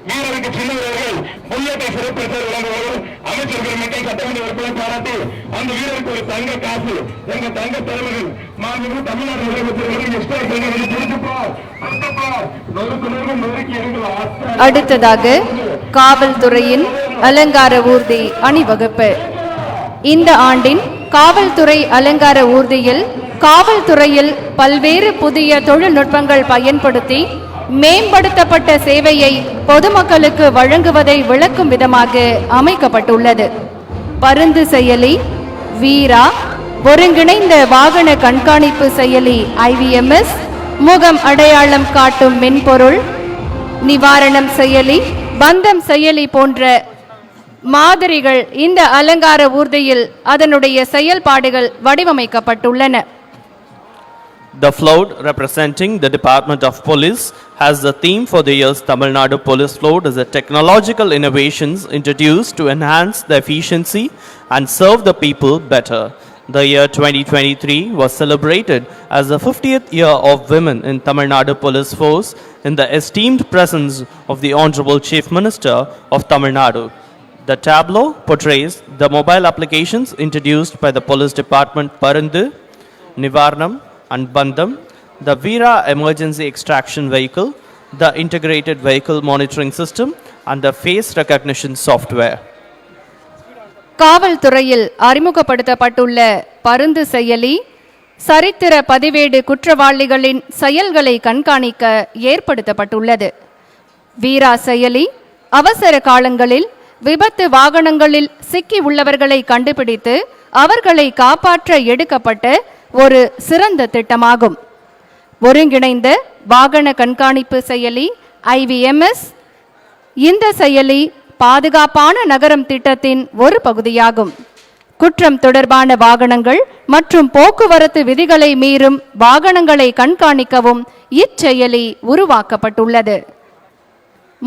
வீரருக்கு சின்னவர்கள் புல்லட்டை சிறப்பித்த விளங்குவார்கள். அமைச்சர்கள் மக்கள் சட்டமன்ற உறுப்பினர் பாராட்டி அந்த வீரருக்கு ஒரு தங்க காசு எங்க தங்க தலைவர்கள் மாண்புமிகு தமிழ்நாடு முதலமைச்சர். அடுத்ததாக காவல்துறையின் அலங்கார ஊர்தி அணிவகுப்பு. இந்த ஆண்டின் காவல்துறை அலங்கார ஊர்தியில் காவல்துறையில் பல்வேறு புதிய தொழில்நுட்பங்கள் பயன்படுத்தி மேம்படுத்தப்பட்ட சேவையை பொதுமக்களுக்கு வழங்குவதை விளக்கும் விதமாக அமைக்கப்பட்டுள்ளது. பருந்து செயலி, வீரா, ஒருங்கிணைந்த வாகன கண்காணிப்பு செயலி IVMS, முகம் அடையாளம் காட்டும் மென்பொருள், நிவாரணம் செயலி, பந்தம் செயலி போன்ற மாதிரிகள் இந்த அலங்கார ஊர்தியில் அதனுடைய செயல்பாடுகள் வடிவமைக்கப்பட்டுள்ளன. The float, representing the Department of Police, has the theme for the year's Tamil Nadu Police Float as a technological innovations introduced to enhance the efficiency and serve the people better. The year 2023 was celebrated as the 50th year of women in Tamil Nadu Police Force in the esteemed presence of the Honorable Chief Minister of Tamil Nadu. The tableau portrays the mobile applications introduced by the Police Department Parandu, Nivarnam and Bandham, the Veera emergency extraction vehicle, the integrated vehicle monitoring system and the face recognition software. காவல்துறையில் அறிமுகப்படுத்தப்பட்டுள்ள பருந்து செயலி சரித்திர பதிவேடு குற்றவாளிகளின் செயல்களை கண்காணிக்க ஏற்படுத்தப்பட்டுள்ளது. வீரா செயலி அவசர காலங்களில் விபத்து வாகனங்களில் சிக்கி உள்ளவர்களை கண்டுபிடித்து அவர்களை காப்பாற்ற எடுக்கப்பட்ட ஒரு சிறந்த திட்டமாகும். ஒருங்கிணைந்த வாகன கண்காணிப்பு செயலி IVMS. இந்த செயலி பாதுகாப்பான நகரம் திட்டத்தின் ஒரு பகுதியாகும். குற்றம் தொடர்பான வாகனங்கள் மற்றும் போக்குவரத்து விதிகளை மீறும் வாகனங்களை கண்காணிக்கவும் இச்செயலி உருவாக்கப்பட்டுள்ளது.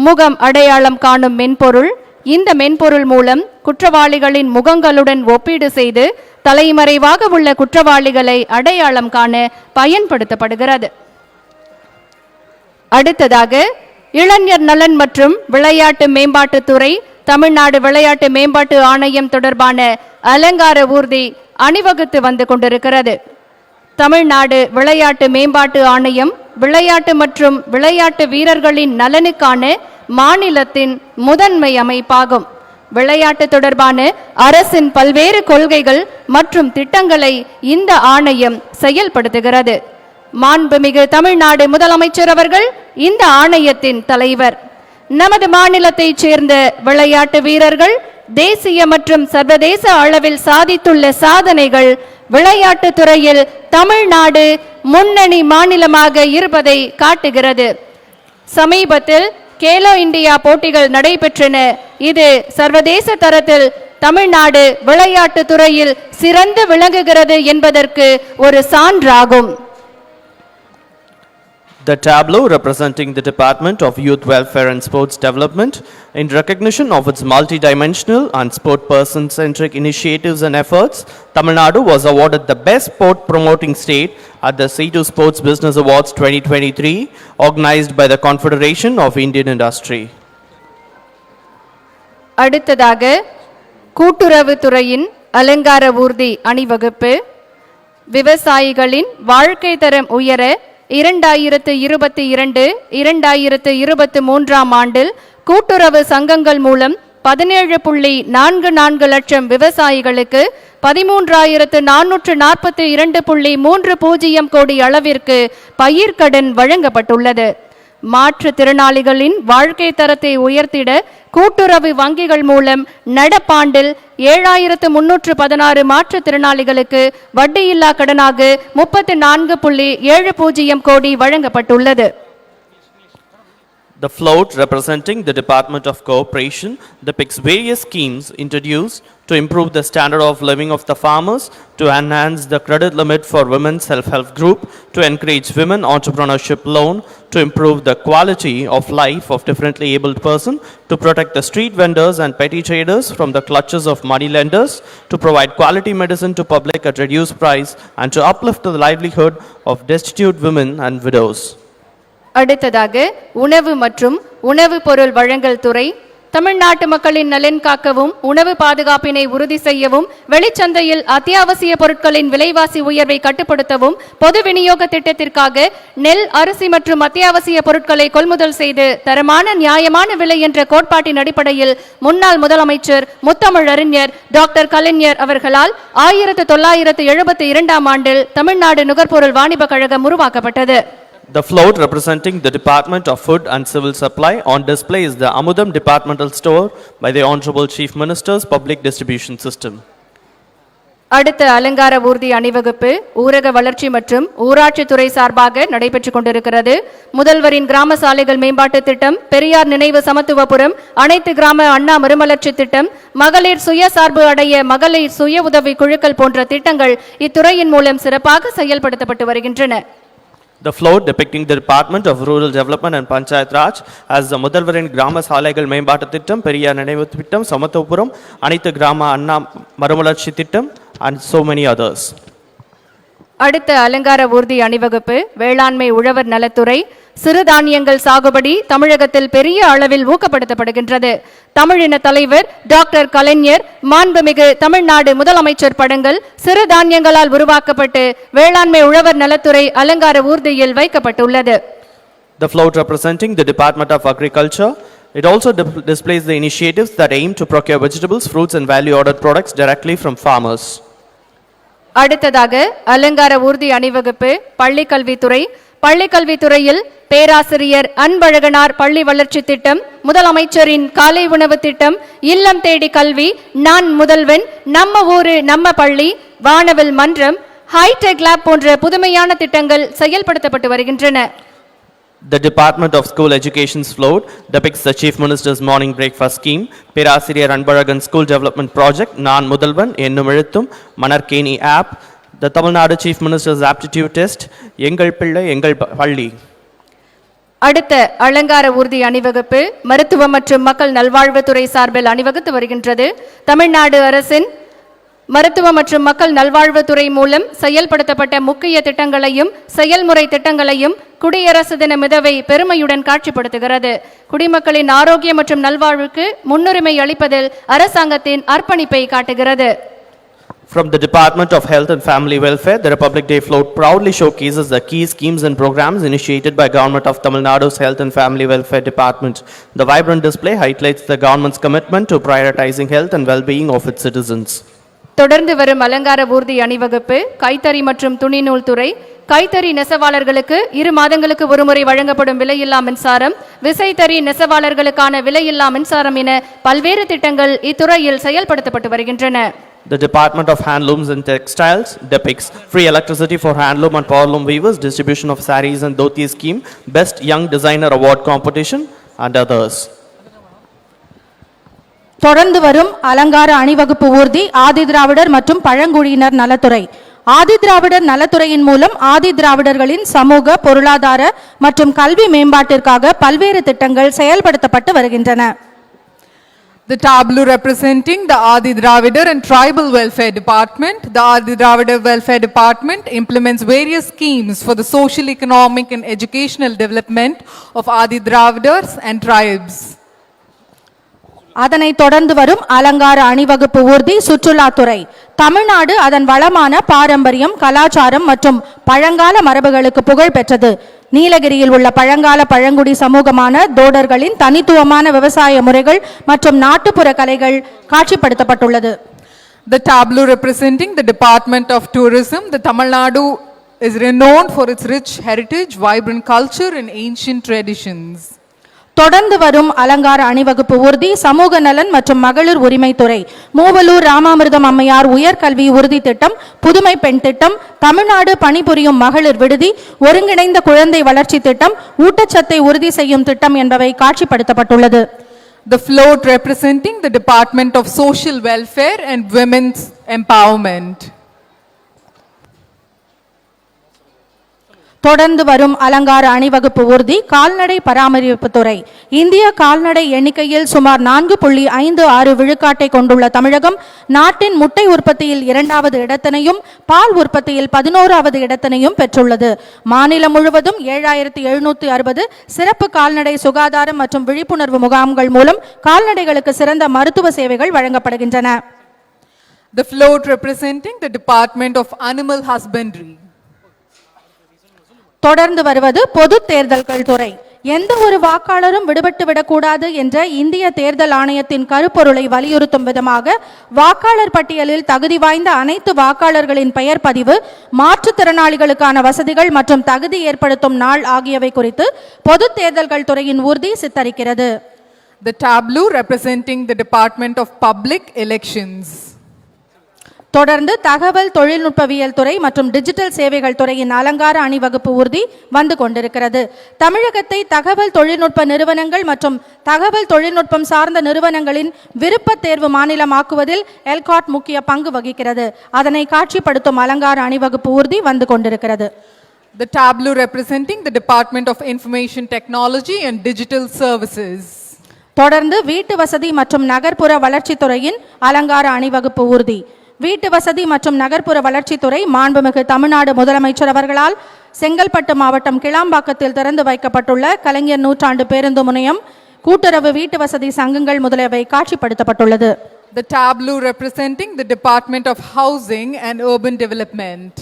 முகம் அடையாளம் காணும் மென்பொருள். இந்த மென்பொருள் மூலம் குற்றவாளிகளின் முகங்களுடன் ஒப்பீடு செய்து தலைமறைவாக உள்ள குற்றவாளிகளை அடையாளம் காண பயன்படுத்தப்படுகிறது. அடுத்ததாக இளைஞர் நலன் மற்றும் விளையாட்டு மேம்பாட்டுத்துறை தமிழ்நாடு விளையாட்டு மேம்பாட்டு ஆணையம் தொடர்பான அலங்கார ஊர்தி அணிவகுத்து வந்து கொண்டிருக்கிறது. தமிழ்நாடு விளையாட்டு மேம்பாட்டு ஆணையம் விளையாட்டு மற்றும் விளையாட்டு வீரர்களின் நலனுக்கான மாநிலத்தின் முதன்மை அமைப்பாகும். விளையாட்டு தொடர்பான அரசின் பல்வேறு கொள்கைகள் மற்றும் திட்டங்களை இந்த ஆணையம் செயல்படுத்துகிறது. மாண்புமிகு தமிழ்நாடு முதலமைச்சர் அவர்கள் இந்த ஆணையத்தின் தலைவர். நமது மாநிலத்தைச் சேர்ந்த விளையாட்டு வீரர்கள் தேசிய மற்றும் சர்வதேச அளவில் சாதித்துள்ள சாதனைகள் விளையாட்டுத் துறையில் தமிழ்நாடு முன்னணி மாநிலமாக இருப்பதை காட்டுகிறது. சமீபத்தில் கேலோ இந்தியா போட்டிகள் நடைபெற்றன. இது சர்வதேச தரத்தில் தமிழ்நாடு விளையாட்டுத் துறையில் சிறந்து விளங்குகிறது என்பதற்கு ஒரு சான்றாகும். The tableau representing the Department of Youth Welfare and Sports Development in recognition of its multidimensional and sport person-centric initiatives and efforts, Tamil Nadu was awarded the Best Sport Promoting State at the C2 Sports Business Awards 2023, organized by the Confederation of Indian Industry. அடுத்ததாக கூட்டுறவு துறையின் அலங்கார ஊர்தி அணிவகுப்பு விவசாயிகளின் வாழ்க்கை தரம் உயர 2022-2023 ஆண்டில் கூட்டுறவு சங்கங்கள் மூலம் 17.44 லட்சம் விவசாயிகளுக்கு 13,442.30 கோடி அளவிற்கு பயிர்க்கடன் வழங்கப்பட்டுள்ளது. மாற்றுத்திறனாளிகளின் வாழ்க்கை தரத்தை உயர்த்திட கூட்டுறவு வங்கிகள் மூலம் நடப்பாண்டில் 7,316 மாற்றுத்திறனாளிகளுக்கு வட்டியில்லா கடனாக 34.70 கோடி வழங்கப்பட்டுள்ளது. The float representing the Department of Cooperation depicts various schemes introduced to improve the standard of living of the farmers, to enhance the credit limit for women's self-help group, to encourage women entrepreneurship loan, to improve the quality of life of differently abled person, to protect the street vendors and petty traders from the clutches of money lenders, to provide quality medicine to public at reduced price, and to uplift the livelihood of destitute women and widows. அடுத்ததாக உணவு மற்றும் உணவு பொருள் வழங்கல் துறை தமிழ்நாட்டு மக்களின் நலன் காக்கவும் உணவு பாதுகாப்பினை உறுதி செய்யவும் வெளிச்சந்தையில் அத்தியாவசிய பொருட்களின் விலைவாசி உயர்வை கட்டுப்படுத்தவும் பொது விநியோக திட்டத்திற்காக நெல் அரிசி மற்றும் அத்தியாவசிய பொருட்களை கொள்முதல் செய்து தரமான நியாயமான விலை என்ற கோட்பாட்டின் அடிப்படையில் முன்னாள் முதலமைச்சர் முத்தமிழறிஞர் டாக்டர் கலைஞர் அவர்களால் 1972 ஆண்டில் தமிழ்நாடு நுகர்பொருள் வாணிப கழகம் உருவாக்கப்பட்டது. The float representing the Department of Food and Civil Supply on display is the Amudam Departmental Store by the Honorable Chief Minister's Public Distribution System. அடுத்த அலங்கார ஊர்தி அணிவகுப்பு ஊரக வளர்ச்சி மற்றும் ஊராட்சி துறை சார்பாக நடைபெற்றுக் கொண்டிருக்கிறது. முதல்வரின் கிராம சாலைகள் மேம்பாட்டு திட்டம், பெரியார் நினைவு சமத்துவபுரம், அனைத்து கிராம அண்ணா மறுமலர்ச்சி திட்டம், மகளிர் சுயசார்பு அடைய மகளிர் சுய உதவி குழுக்கள் போன்ற திட்டங்கள் இத்துறையின் மூலம் சிறப்பாக செயல்படுத்தப்பட்டு வருகின்றன. The float depicting the Department of Rural Development and Panchayat Raj as the முதல்வரின் கிராம சாலைகள் மேம்பாட்டு திட்டம், பெரியார் நினைவு திட்டம், சமத்துவபுரம், அனைத்து கிராம அண்ணா மறுமலர்ச்சி திட்டம் and so many others. அடுத்த அலங்கார ஊர்தி அணிவகுப்பு வேளாண்மை உழவர் நலத்துறை சிறுதானியங்கள் சாகுபடி தமிழகத்தில் பெரிய அளவில் ஊக்கப்படுத்தப்படுகின்றது. தமிழின தலைவர் டாக்டர் கலைஞர், மாண்புமிகு தமிழ்நாடு முதலமைச்சர் படங்கள் சிறுதானியங்களால் உருவாக்கப்பட்டு வேளாண்மை உழவர் நலத்துறை அலங்கார ஊர்தியில் வைக்கப்பட்டுள்ளது. The float representing the Department of Agriculture. It also displays the initiatives that aim to procure vegetables, fruits and value-added products directly from farmers. அடுத்ததாக அலங்கார ஊர்தி அணிவகுப்பு பள்ளிக்கல்வித்துறை. பள்ளிக்கல்வித்துறையில் பேராசிரியர் அன்பழகனார் பள்ளி வளர்ச்சி திட்டம், முதலமைச்சரின் காலை உணவு திட்டம், இல்லம் தேடி கல்வி, நான் முதல்வன், நம்ம ஊரு நம்ம பள்ளி, வானவில் மன்றம், ஹைடெக் லேப் போன்ற புதுமையான திட்டங்கள் செயல்படுத்தப்பட்டு வருகின்றன. The Department of School Education's float depicts the Chief Minister's morning breakfast scheme, Perasiriyar Anbalagan School Development Project, Naan Mudalvan, Ennum Ezhuthum, Manarkeni app, the Tamil Nadu Chief Minister's aptitude test, Engal Pillai, Engal Palli. அடுத்த அலங்கார ஊர்தி அணிவகுப்பு மருத்துவம் மற்றும் மக்கள் நல்வாழ்வுத்துறை சார்பில் அணிவகுத்து வருகின்றது. தமிழ்நாடு அரசின் மருத்துவ மற்றும் மக்கள் நல்வாழ்வுத்துறை மூலம் செயல்படுத்தப்பட்ட முக்கிய திட்டங்களையும் செயல்முறை திட்டங்களையும் குடியரசு தின மிதவை பெருமையுடன் காட்சிப்படுத்துகிறது. குடிமக்களின் ஆரோக்கியம் மற்றும் நல்வாழ்வுக்கு முன்னுரிமை அளிப்பதில் அரசாங்கத்தின் அர்ப்பணிப்பை காட்டுகிறது. From the Department of Health and Family Welfare, the Republic Day float proudly showcases the key schemes and programs initiated by Government of Tamil Nadu's Health and Family Welfare Department. The vibrant display highlights the government's commitment to prioritizing health and well-being of its citizens. தொடர்ந்து வரும் அலங்கார ஊர்தி அணிவகுப்பு கைத்தறி மற்றும் துணிநூல் துறை. கைத்தறி நெசவாளர்களுக்கு 2 மாதங்களுக்கு ஒருமுறை வழங்கப்படும் விலையில்லா மின்சாரம், விசைத்தறி நெசவாளர்களுக்கான விலையில்லா மின்சாரம் என பல்வேறு திட்டங்கள் இத்துறையில் செயல்படுத்தப்பட்டு வருகின்றன. The Department of Handlooms and Textiles depicts free electricity for handloom and powerloom weavers, distribution of sarees and dhoti scheme, Best Young Designer Award competition and others. தொடர்ந்து வரும் அலங்கார அணிவகுப்பு ஊர்தி ஆதிதிராவிடர் மற்றும் பழங்குடியினர் நலத்துறை. ஆதிதிராவிடர் நலத்துறையின் மூலம் ஆதிதிராவிடர்களின் சமூக, பொருளாதார மற்றும் கல்வி மேம்பாட்டிற்காக பல்வேறு திட்டங்கள் செயல்படுத்தப்பட்டு வருகின்றன. The tableau representing the Adi Dravidar and Tribal Welfare Department. The Adi Dravidar Welfare Department implements various schemes for the social, economic and educational development of Adi Dravidars and tribes. அதனை தொடர்ந்து வரும் அலங்கார அணிவகுப்பு ஊர்தி சுற்றுலாத்துறை. தமிழ்நாடு அதன் வளமான பாரம்பரியம், கலாச்சாரம் மற்றும் பழங்கால மரபுகளுக்கு புகழ் பெற்றது. நீலகிரியில் உள்ள பழங்கால பழங்குடி சமூகமான தோடர்களின் தனித்துவமான விவசாய முறைகள் மற்றும் நாட்டுப்புற கலைகள் காட்சிப்படுத்தப்பட்டுள்ளது. The tableau representing the Department of Tourism. The Tamil Nadu is renowned for its rich heritage, vibrant culture and ancient traditions. தொடர்ந்து வரும் அலங்கார அணிவகுப்பு ஊர்தி சமூக நலன் மற்றும் மகளிர் உரிமைத்துறை. மூவலூர் ராமாமிர்தம் அம்மையார் உயர்கல்வி உறுதி திட்டம், புதுமை பெண் திட்டம், தமிழ்நாடு பணிபுரியும் மகளிர் விடுதி, ஒருங்கிணைந்த குழந்தை வளர்ச்சி திட்டம், ஊட்டச்சத்தை உறுதி செய்யும் திட்டம் என்பவை காட்சிப்படுத்தப்பட்டுள்ளது. The float representing the Department of Social Welfare and Women's Empowerment. தொடர்ந்து வரும் அலங்கார அணிவகுப்பு ஊர்தி கால்நடை பராமரிப்பு துறை. இந்திய கால்நடை எண்ணிக்கையில் சுமார் 4.56 விழுக்காட்டை கொண்டுள்ள தமிழகம் நாட்டின் முட்டை உற்பத்தியில் 2வது இடத்தினையும் பால் உற்பத்தியில் 11வது இடத்தினையும் பெற்றுள்ளது. மாநிலம் முழுவதும் 7760 சிறப்பு கால்நடை சுகாதாரம் மற்றும் விழிப்புணர்வு முகாம்கள் மூலம் கால்நடைகளுக்கு சிறந்த மருத்துவ சேவைகள் வழங்கப்படுகின்றன. The float representing the Department of Animal Husbandry. தொடர்ந்து வருவது பொது தேர்தல்கள் துறை. எந்த ஒரு வாக்காளரும் விடுபட்டு விடக்கூடாது என்ற இந்திய தேர்தல் ஆணையத்தின் கருப்பொருளை வலியுறுத்தும் விதமாக வாக்காளர் பட்டியலில் தகுதி வாய்ந்த அனைத்து வாக்காளர்களின் பெயர் பதிவு, மாற்றுத்திறனாளிகளுக்கான வசதிகள் மற்றும் தகுதி ஏற்படுத்தும் நாள் ஆகியவை குறித்து பொது தேர்தல்கள் துறையின் ஊர்தி சித்தரிக்கிறது. The tableau representing the Department of Public Elections. தொடர்ந்து தகவல் தொழில்நுட்பவியல் துறை மற்றும் டிஜிட்டல் சேவைகள் துறையின் அலங்கார அணிவகுப்பு ஊர்தி வந்து கொண்டிருக்கிறது. தமிழகத்தை தகவல் தொழில்நுட்ப நிறுவனங்கள் மற்றும் தகவல் தொழில்நுட்பம் சார்ந்த நிறுவனங்களின் விருப்ப தேர்வு மாநிலமாக்குவதில் எல்காட் முக்கிய பங்கு வகிக்கிறது. அதனை காட்சிப்படுத்தும் அலங்கார அணிவகுப்பு ஊர்தி வந்து கொண்டிருக்கிறது. The tableau representing the Department of Information Technology and Digital Services. தொடர்ந்து வீட்டு வசதி மற்றும் நகர்ப்புற வளர்ச்சித்துறையின் அலங்கார அணிவகுப்பு ஊர்தி. வீட்டு வசதி மற்றும் நகர்ப்புற வளர்ச்சித்துறை மாண்புமிகு தமிழ்நாடு முதலமைச்சர் அவர்களால் செங்கல்பட்டு மாவட்டம் கிளாம்பாக்கத்தில் திறந்து வைக்கப்பட்டுள்ள கலைஞர் நூற்றாண்டு பேருந்து முனையம், கூட்டுறவு வீட்டு வசதி சங்கங்கள் முதலியவை காட்சிப்படுத்தப்பட்டுள்ளது. The tableau representing the Department of Housing and Urban Development.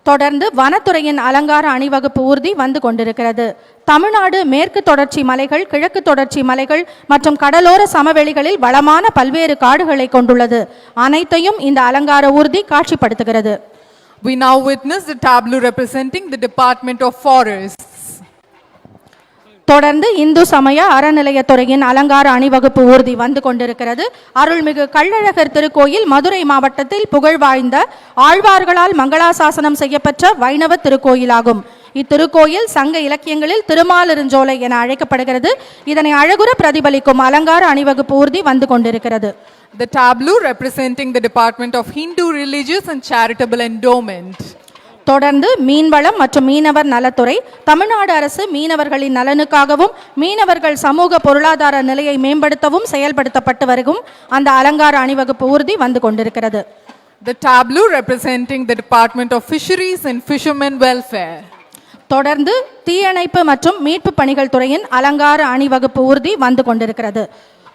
தொடர்ந்து வனத்துறையின் அலங்கார அணிவகுப்பு ஊர்தி வந்து கொண்டிருக்கிறது. தமிழ்நாடு மேற்கு தொடர்ச்சி மலைகள், கிழக்கு தொடர்ச்சி மலைகள் மற்றும் கடலோர சமவெளிகளில் வளமான பல்வேறு காடுகளை கொண்டுள்ளது. அனைத்தையும் இந்த அலங்கார ஊர்தி காட்சிப்படுத்துகிறது. We now witness the tableau representing the Department of Forests. தொடர்ந்து இந்து சமய அறநிலையத்துறையின் அலங்கார அணிவகுப்பு ஊர்தி வந்து கொண்டிருக்கிறது. அருள்மிகு கள்ளழகர் திருக்கோயில் மதுரை மாவட்டத்தில் புகழ்வாய்ந்த ஆழ்வார்களால் மங்களாசாசனம் செய்யப்பெற்ற வைணவ திருக்கோயிலாகும். இத்திருக்கோயில் சங்க இலக்கியங்களில் திருமாலிருஞ்சோலை என அழைக்கப்படுகிறது. இதனை அழகுற பிரதிபலிக்கும் அலங்கார அணிவகுப்பு ஊர்தி வந்து கொண்டிருக்கிறது. The tableau representing the Department of Hindu Religious and Charitable Endowment. தொடர்ந்து மீன்வளம் மற்றும் மீனவர் நலத்துறை தமிழ்நாடு அரசு மீனவர்களின் நலனுக்காகவும் மீனவர்கள் சமூக பொருளாதார நிலையை மேம்படுத்தவும் செயல்படுத்தப்பட்டு வருகும் அந்த அலங்கார அணிவகுப்பு ஊர்தி வந்து கொண்டிருக்கிறது. The tableau representing the Department of Fisheries and Fishermen Welfare. தொடர்ந்து தீயணைப்பு மற்றும் மீட்பு பணிகள் துறையின் அலங்கார அணிவகுப்பு ஊர்தி வந்து கொண்டிருக்கிறது.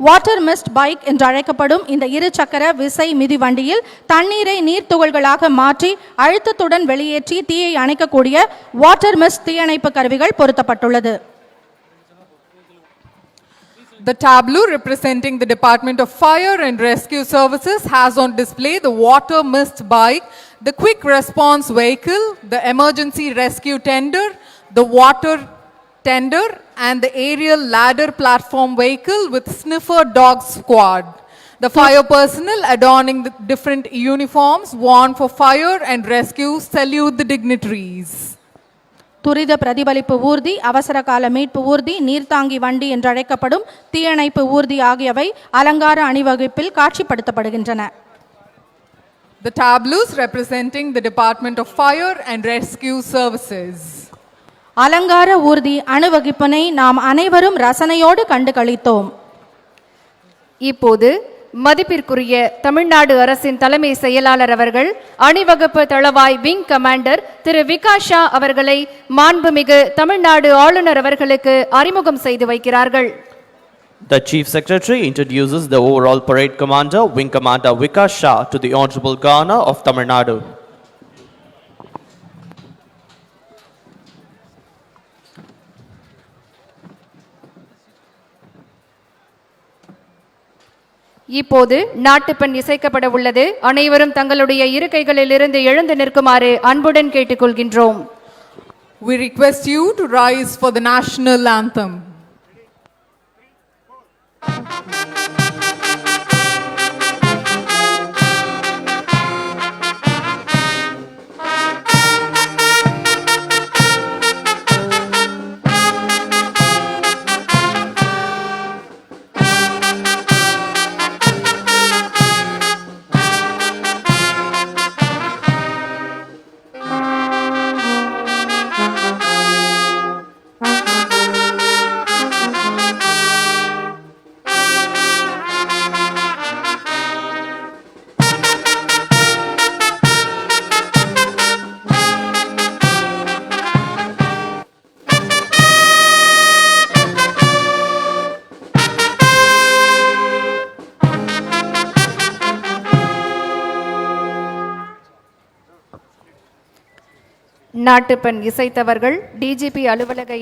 வாட்டர் மிஸ்ட் பைக் என்று அழைக்கப்படும் இந்த இரு சக்கர விசை மிதிவண்டியில் தண்ணீரை நீர்த்துகள்களாக மாற்றி அழுத்தத்துடன் வெளியேற்றி தீயை அணைக்கக்கூடிய வாட்டர் மிஸ்ட் தீயணைப்பு கருவிகள் பொருத்தப்பட்டுள்ளது. The tableau representing the Department of Fire and Rescue Services has on display the water mist bike, the quick response vehicle, the emergency rescue tender, the water tender and the aerial ladder platform vehicle with sniffer dog squad. The fire personnel adorning the different uniforms worn for fire and rescue salute the dignitaries. துரித பிரதிபலிப்பு ஊர்தி, அவசர கால மீட்பு ஊர்தி, நீர்த்தாங்கி வண்டி என்று அழைக்கப்படும் தீயணைப்பு ஊர்தி ஆகியவை அலங்கார அணிவகுப்பில் காட்சிப்படுத்தப்படுகின்றன. The tableaus representing the Department of Fire and Rescue Services. அலங்கார ஊர்தி அணிவகுப்பினை நாம் அனைவரும் ரசனையோடு கண்டு களித்தோம். இப்போது மதிப்பிற்குரிய தமிழ்நாடு அரசின் தலைமை செயலாளர் அவர்கள் அணிவகுப்பு தளவாய் விங் கமாண்டர் திரு விகாஷ் ஷா அவர்களை மாண்புமிகு தமிழ்நாடு ஆளுநர் அவர்களுக்கு அறிமுகம் செய்து வைக்கிறார்கள். The Chief Secretary introduces the overall parade commander, Wing Commander Vikas Shah, to the Honorable Governor of Tamil Nadu. இப்போது நாட்டுப்பண் இசைக்கப்பட உள்ளது. அனைவரும் தங்களுடைய இருக்கைகளிலிருந்து எழுந்து நிற்குமாறு அன்புடன் கேட்டுக்கொள்கின்றோம். We request you to rise for the national anthem. நாட்டுப்பண் இசைத்தவர்கள் டிஜிபி அலுவலக